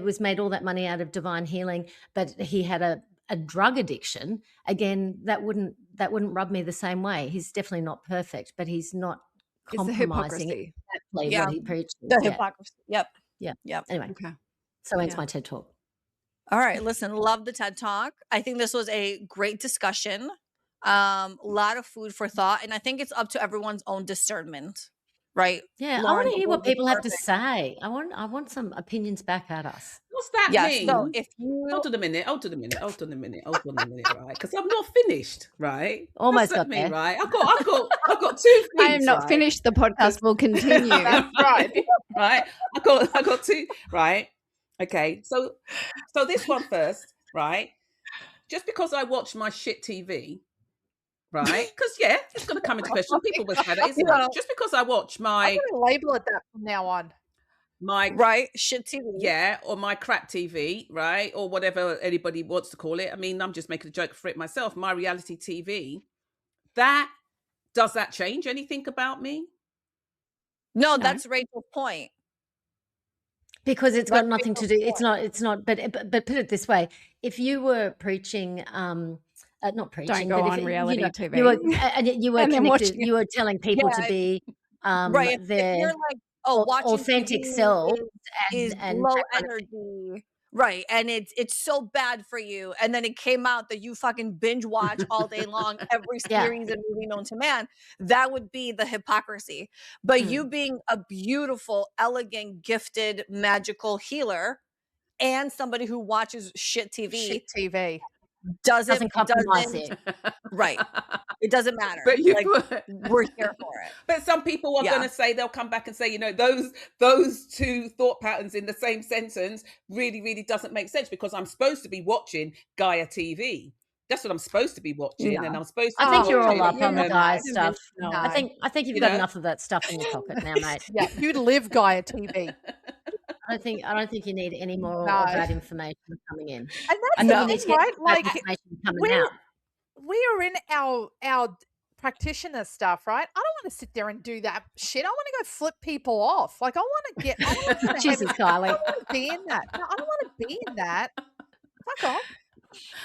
was made all that money out of divine healing, but he had a drug addiction, again, that wouldn't rub me the same way. He's definitely not perfect, but he's not It's the compromising hypocrisy. exactly Yeah. what he preaches. The Yeah, hypocrisy. Yep. yeah. Yep. Anyway, Okay. so ends Yeah. my TED Talk. All right. Listen, love the TED Talk. I think this was a great discussion. A lot of food for thought. And I think it's up to everyone's own discernment. Right? Yeah, I Lauren, want to hear what who's people have to perfect. say. I want some opinions back at us. What's that Yes. mean? So if you Hold on a minute, right? Because I'm not finished, right? Almost That's got me, there. right? I've got 2 things. I am not right? finished. The podcast will continue. That's right. Right? I got 2, right? Okay. So this one first, right? Just because I watch my shit TV, right? Because it's going to come into question. People will say that, isn't Yeah. it? Just because I watch I'm my going to label it that from now on. right, shit TV. or my crap TV, right? Or whatever anybody wants to call it. I mean, I'm just making a joke for it myself. My reality TV, does that change anything about me? No, No. that's Rachel's point. Because it's That's got nothing to do. It's not. But put it this way: if you were preaching, not preaching, Don't go but on if reality TV. you were, and you were And then watch connected, it. you were telling people to Yeah, be right. If their you're like, oh, watching authentic TV selves is and low that kind of thing. energy. Right. And it's so bad for you. And then it came out that you fucking binge watch all day long every Yeah. series and movie known to man. That would be the hypocrisy. But you being a beautiful, elegant, gifted, magical healer and somebody who watches shit TV Shit TV. Doesn't compromise it. Right. It doesn't matter. But you Like, we're here for it. But some people are Yeah. going to say, they'll come back and say, those 2 thought patterns in the same sentence really, really doesn't make sense because I'm supposed to be watching Gaia TV. That's what I'm supposed to be watching, Yeah. and I'm supposed to. I think be you're all watching, up on the Gaia stuff. No. I think you've You got know. enough of that stuff in your pocket now, mate. Yeah, you live Gaia TV. I don't think you need any more No. of that information coming in. And that's I the think you need thing, to get right? that Like, information coming we're out. we are in our practitioner stuff, right? I don't want to sit there and do that shit. I want to go flip people off. Like, I want to Jesus, I Kylie. want to be in that. No, I don't want to be in that. Fuck off.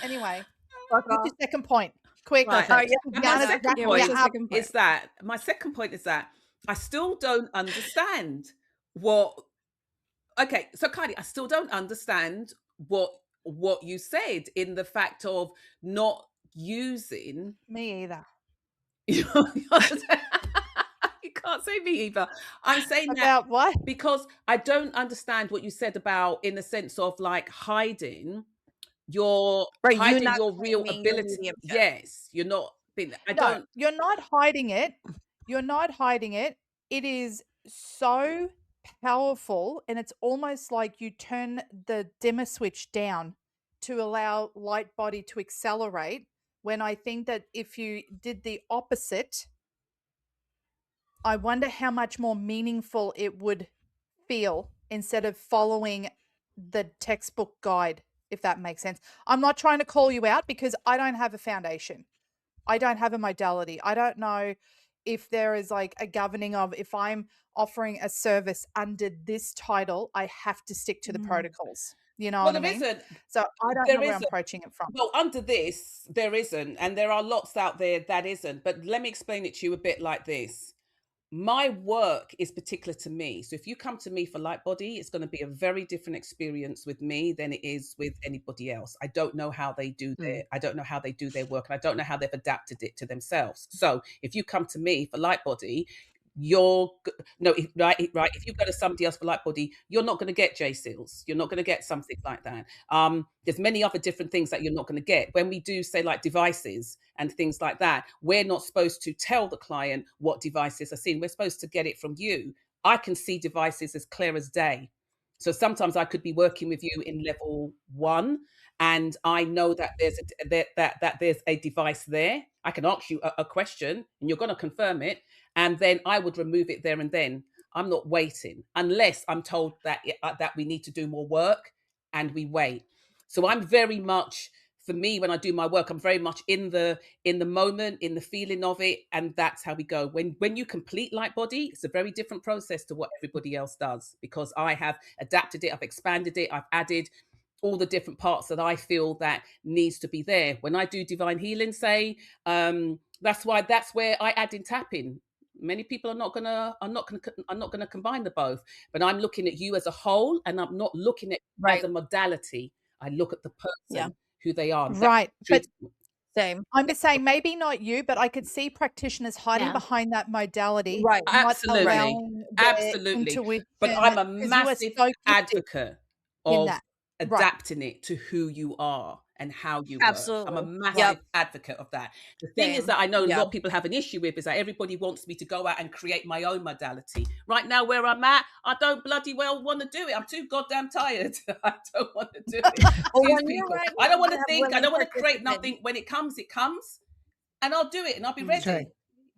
Anyway, what's your second point? Quick. Right. Perfect. And Down my it, second wrap Yeah, it what's point your up. second point? is that my second point is that I still don't understand what. Okay, so Kylie, I still don't understand what you said in the fact of not using. Me either. You can't say me either. I'm saying that About what? because I don't understand what you said about in the sense of like hiding your Right, you hiding not your real claiming your ability. mediumship. Yes, you're not. I No, don't. you're not hiding it. You're not hiding it. It is so powerful, and it's almost like you turn the dimmer switch down to allow Lightbody to accelerate. When I think that if you did the opposite, I wonder how much more meaningful it would feel instead of following the textbook guide, if that makes sense. I'm not trying to call you out because I don't have a foundation. I don't have a modality. I don't know if there is like a governing of if I'm offering a service under this title, I have to stick to the protocols. You know Well, what I there mean? isn't. So I don't There know where I'm isn't. approaching it from. Well, under this, there isn't. And there are lots out there that isn't. But let me explain it to you a bit like this. My work is particular to me. So if you come to me for Lightbody, it's going to be a very different experience with me than it is with anybody else. I don't know how they do I don't know how they do their work, and I don't know how they've adapted it to themselves. So if you come to me for Lightbody, right. If you go to somebody else for Lightbody, you're not going to get J Seals. You're not going to get something like that. There's many other different things that you're not going to get. When we do say like devices and things like that, we're not supposed to tell the client what devices are seen. We're supposed to get it from you. I can see devices as clear as day. So sometimes I could be working with you in level 1, and I know that there's a device there. I can ask you a question, and you're going to confirm it, and then I would remove it there and then. I'm not waiting unless I'm told that that we need to do more work, and we wait. So I'm very much, for me, when I do my work, I'm very much in the moment, in the feeling of it, and that's how we go. When you complete Lightbody, it's a very different process to what everybody else does, because I have adapted it, I've expanded it, I've added all the different parts that I feel that needs to be there. When I do divine healing, say, that's where I add in tapping. Many people are not gonna combine the both, but I'm looking at you as a whole, and I'm not looking at you as a modality. I look at the person, who they are. Right. But Same. I'm just saying, maybe not you, but I could see practitioners hiding behind that modality. Right. not Absolutely. allowing their Absolutely. intuition, But I'm a 'cause you are massive so gifted advocate in of that. Right. adapting it to who you are and how you work. I'm a Absolutely. massive Yep. advocate of that. The thing is Same. that I know a Yeah. lot of people have an issue with is that everybody wants me to go out and create my own modality. Right now, where I'm at, I don't bloody well want to do it. I'm too goddamn tired. I don't want to do it. Well, Excuse when you're people. ready, I don't want you to have think. I willing don't want to create participants. nothing. When it comes, and I'll do it, and I'll be ready. True.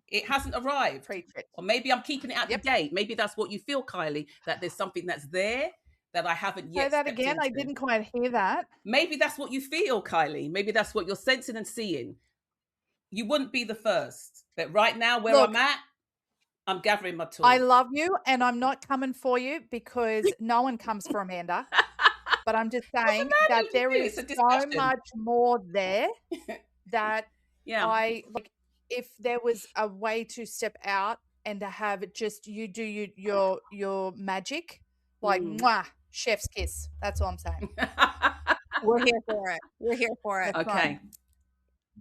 It hasn't arrived. Preach it. Or maybe I'm keeping it at the gate. Maybe that's what you feel, Kylie, that there's something that's there that I haven't yet Say that stepped again. I into. didn't quite hear that. Maybe that's what you feel, Kylie. Maybe that's what you're sensing and seeing. You wouldn't be the first. But right now, where Look, I'm at, I'm gathering my tools. I love you, and I'm not coming for you because no one comes for Amanda. But I'm just saying that there is It's a so discussion. much more there that Yeah. I like. If there was a way to step out and to have it just you do your magic, like mwah, chef's kiss. That's all I'm saying. We're here for it. We're here for it. That's Okay. fine.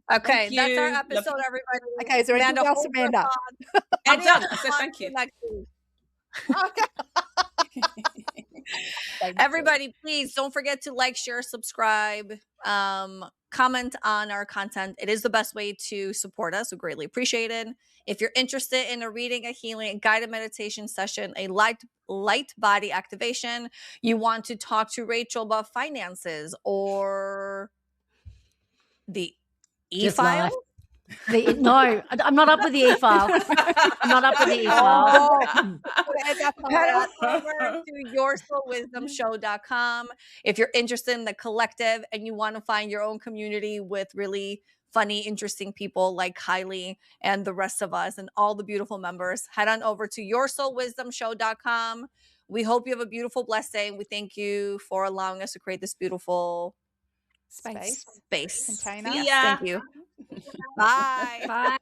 Okay, Thank that's our you. episode, everybody. Okay, is there anything else, hold your Amanda? thoughts. I'm Any done. other I said thoughts thank you. for next week? Okay. Thank you. Everybody, please don't forget to like, share, subscribe, comment on our content. It is the best way to support us. We greatly appreciate it. If you're interested in a reading, a healing, a guided meditation session, a light body activation, you want to talk to Rachel about finances or the Just e-file? life. No, I'm not up with the e-file. I'm not up with the e-file. Oh, head on over to yoursoulwisdomshow.com if you're interested in the collective and you want to find your own community with really funny, interesting people like Kylie and the rest of us and all the beautiful members. Head on over to yoursoulwisdomshow.com. We hope you have a beautiful, blessed day, and we thank you for allowing us to create this beautiful Space. space. Container. Yes, See ya. thank you. Bye. Bye.